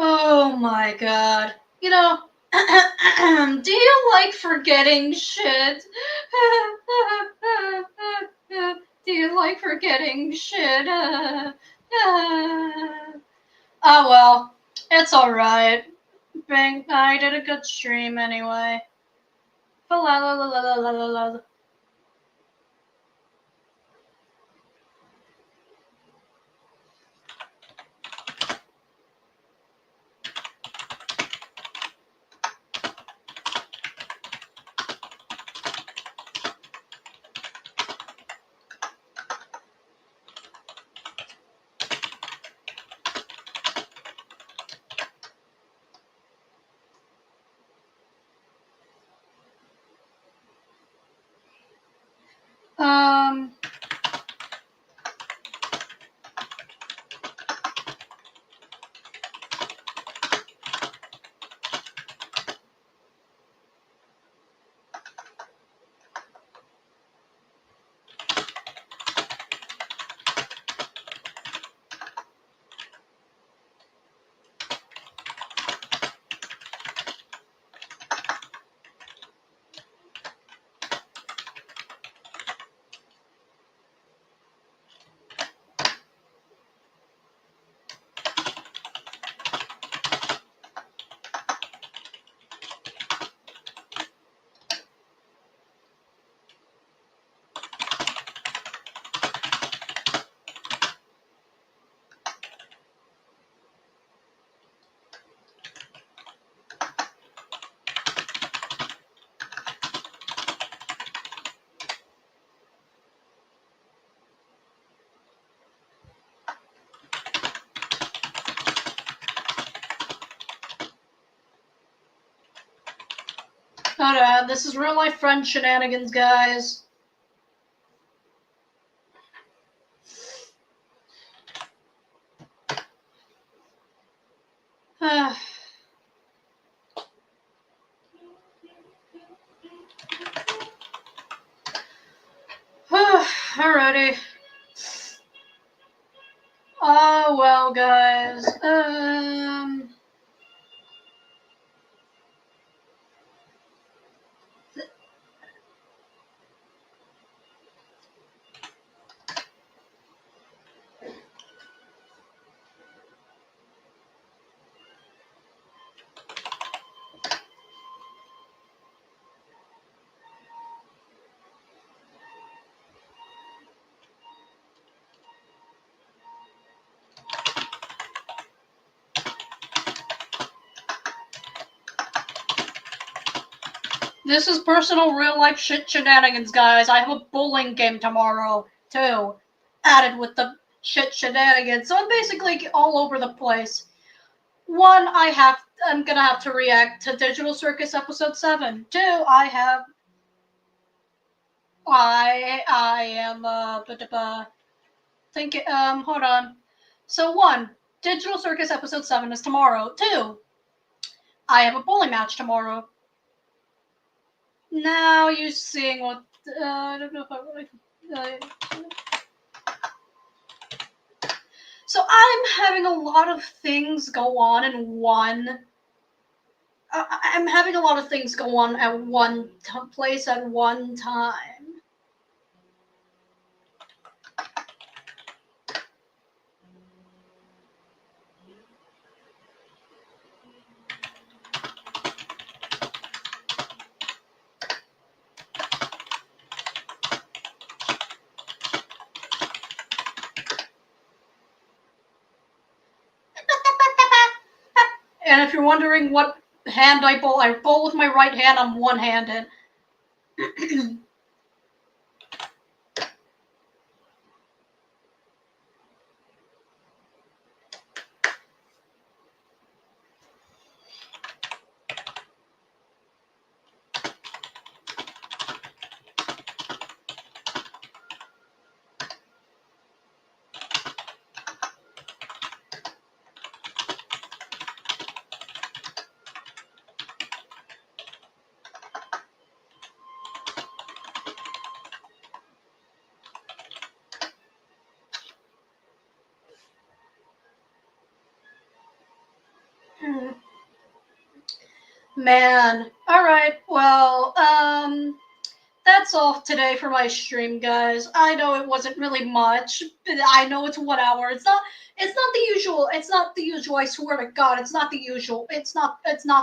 Oh my god. You know, do you like forgetting shit? Do you like forgetting shit? Oh well, it's alright. Bang, I did a good stream anyway. La la la la la la la la. Um, hold on, this is real life friend shenanigans, guys. Alrighty. Oh well, guys. This is personal real life shit shenanigans, guys. I have a bowling game tomorrow, too. Added with the shit shenanigans. So I'm basically all over the place. One, I'm gonna have to react to Digital Circus episode 7. Two, I have I am think hold on. So 1, Digital Circus episode 7 is tomorrow. 2, I have a bowling match tomorrow. Now you're seeing what I don't know if I really. So I'm having a lot of things go on in one. I'm having a lot of things go on at one place at one time. And if you're wondering what hand I bowl with my right hand. I'm one-handed. Man. Alright, well, that's all today for my stream, guys. I know it wasn't really much. I know it's 1 hour. It's not the usual. It's not the usual, I swear to God. It's not the usual. It's not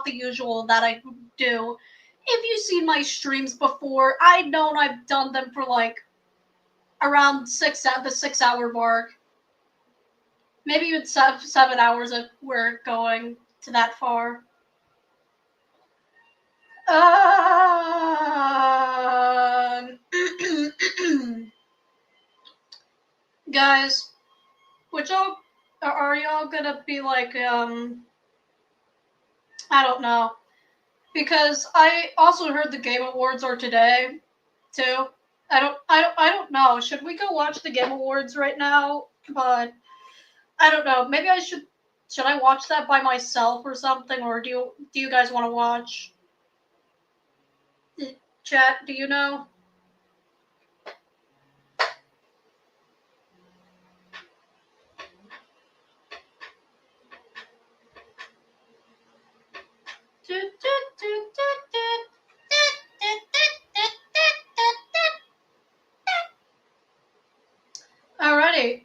the usual that I do. If you've seen my streams before, I know I've done them for like around the 6 hour mark. Maybe even 7 hours if we're going to that far. Guys, would y'all are y'all gonna be like I don't know, because I also heard the Game Awards are today too. I don't know. Should we go watch the Game Awards right now? But I don't know. Maybe I should I watch that by myself or something, or do you guys want to watch? Chat, do you know? Alrighty.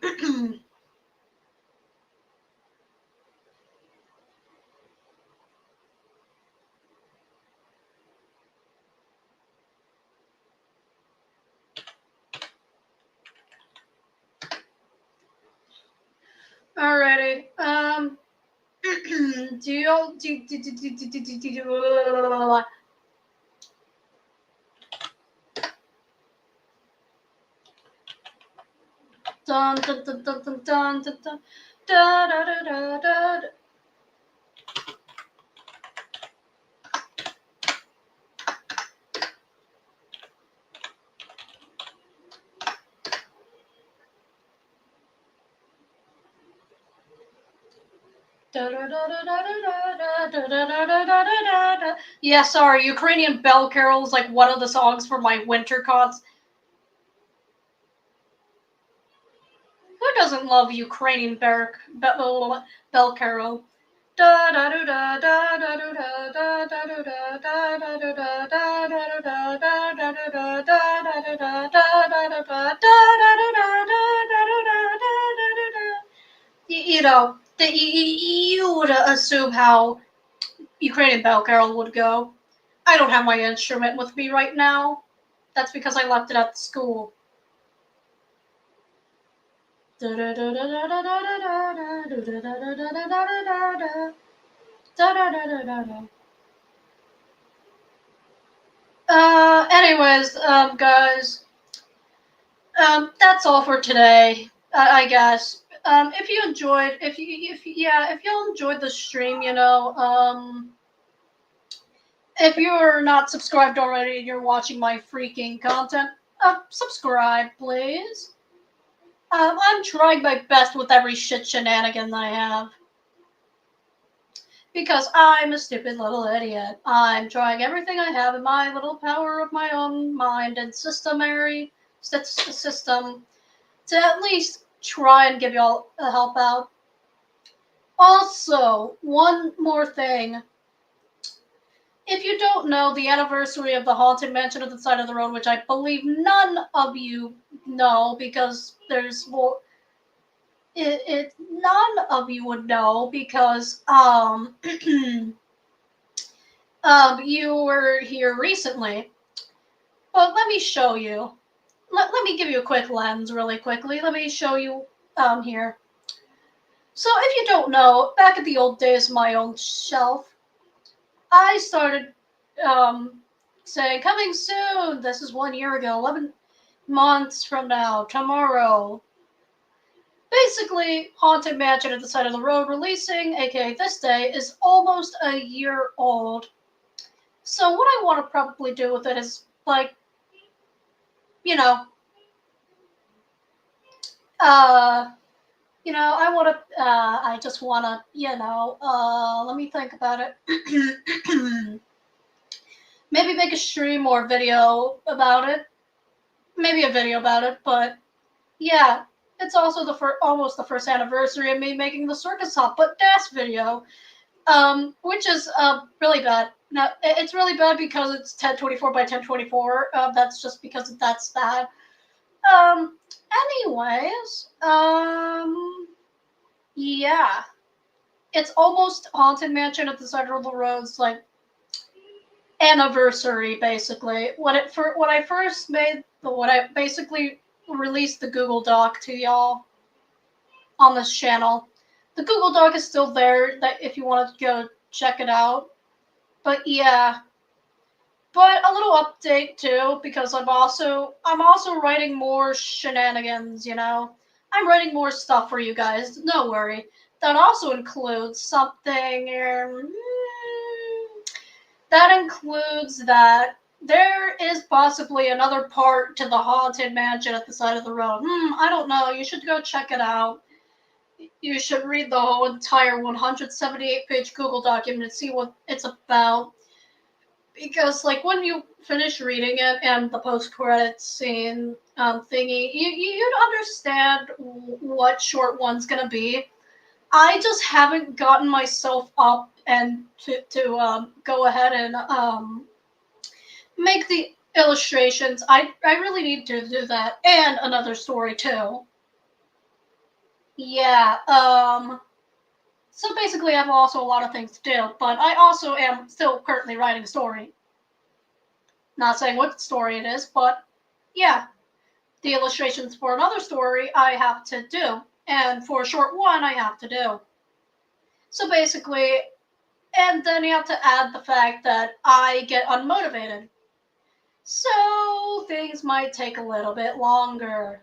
Alrighty. Do you dun dun dun dun dun dun dun dun da da da da da. Yeah, sorry, Ukrainian Bell Carol is like one of the songs for my winter cons. Who doesn't love Ukrainian Bell Carol? You know, you would assume how Ukrainian Bell Carol would go. I don't have my instrument with me right now. That's because I left it at the school. Anyways, guys, that's all for today, I guess. If you enjoyed, if y'all enjoyed the stream, if you're not subscribed already and you're watching my freaking content, subscribe, please. I'm trying my best with every shit shenanigan that I have. Because I'm a stupid little idiot. I'm trying everything I have in my little power of my own mind and system to at least try and give y'all a help out. Also, one more thing. If you don't know, the anniversary of the Haunted Mansion at the side of the road, which I believe none of you know because there's more. None of you would know because you were here recently. But let me show you. Let me give you a quick lens really quickly. Let me show you here. So if you don't know, back in the old days, my own shelf, I started saying, coming soon. This is 1 year ago, 11 months from now, tomorrow. Basically, Haunted Mansion at the side of the road releasing, aka this day, is almost a year old. So what I want to probably do with it is, like, you know, I want to, I just want to, let me think about it. Maybe make a stream or video about it. Maybe a video about it, but yeah, it's also almost the first anniversary of me making the Circus Hop But Dash video, which is really bad. No, it's really bad because it's 1024 by 1024. That's just because that's that. Anyways, yeah, it's almost Haunted Mansion at the side of the road's like anniversary, basically. When I first made when I basically released the Google Doc to y'all on this channel. The Google Doc is still there that if you want to go check it out. But yeah. But a little update too, because I'm also writing more shenanigans, I'm writing more stuff for you guys, no worry. That also includes something that includes that there is possibly another part to the Haunted Mansion at the side of the road. I don't know. You should go check it out. You should read the whole entire 178-page Google document and see what it's about. Because, like, when you finish reading it and the post-credits scene thingy, you'd understand what short one's gonna be. I just haven't gotten myself up and to go ahead and make the illustrations. I really need to do that, and another story too. Yeah. So basically, I have also a lot of things to do, but I also am still currently writing a story. Not saying what story it is, but yeah, the illustrations for another story I have to do, and for a short one I have to do. So basically, and then you have to add the fact that I get unmotivated. So things might take a little bit longer,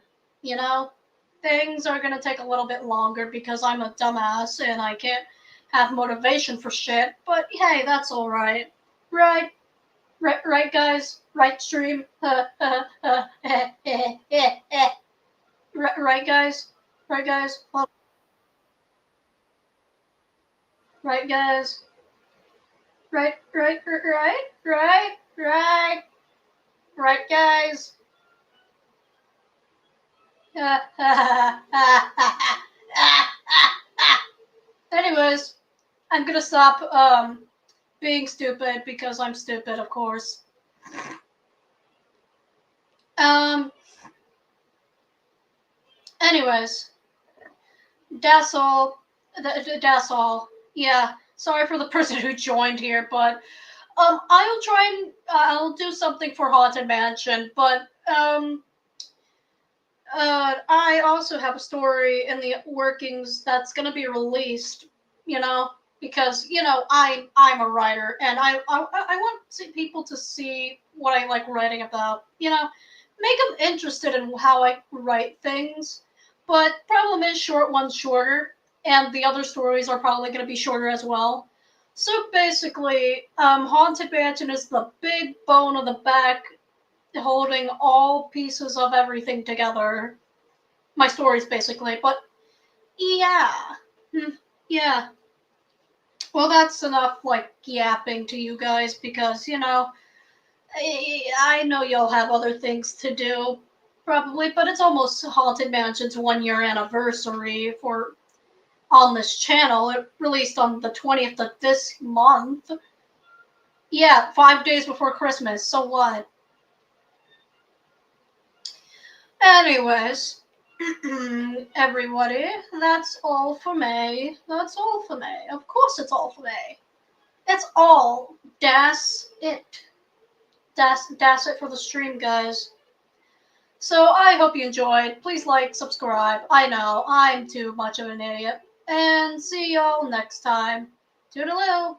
Things are going to take a little bit longer because I'm a dumbass and I can't have motivation for shit. But hey, that's all right. Right? Right, guys? Right, stream? Right, guys? Right, guys? Right, guys? Right, guys? Anyways, I'm gonna stop being stupid because I'm stupid, of course. Anyways, that's all. That's all. Yeah. Sorry for the person who joined here, but I'll try and I'll do something for Haunted Mansion, but I also have a story in the workings that's gonna be released, because I'm a writer and I want people to see what I like writing about, make them interested in how I write things. But problem is, short one's shorter, and the other stories are probably going to be shorter as well. So basically, Haunted Mansion is the big bone of the back holding all pieces of everything together. My stories, basically. But yeah. Yeah. Well, that's enough, like, yapping to you guys because, I know you'll have other things to do, probably, but it's almost Haunted Mansion's 1 year anniversary for on this channel. It released on the 20th of this month. Yeah, 5 days before Christmas. So what? Anyways, everybody, that's all for me. That's all for me. Of course, it's all for me. It's all. Das it. Das it for the stream, guys. So I hope you enjoyed. Please like, subscribe. I know I'm too much of an idiot. And see y'all next time. Toodaloo.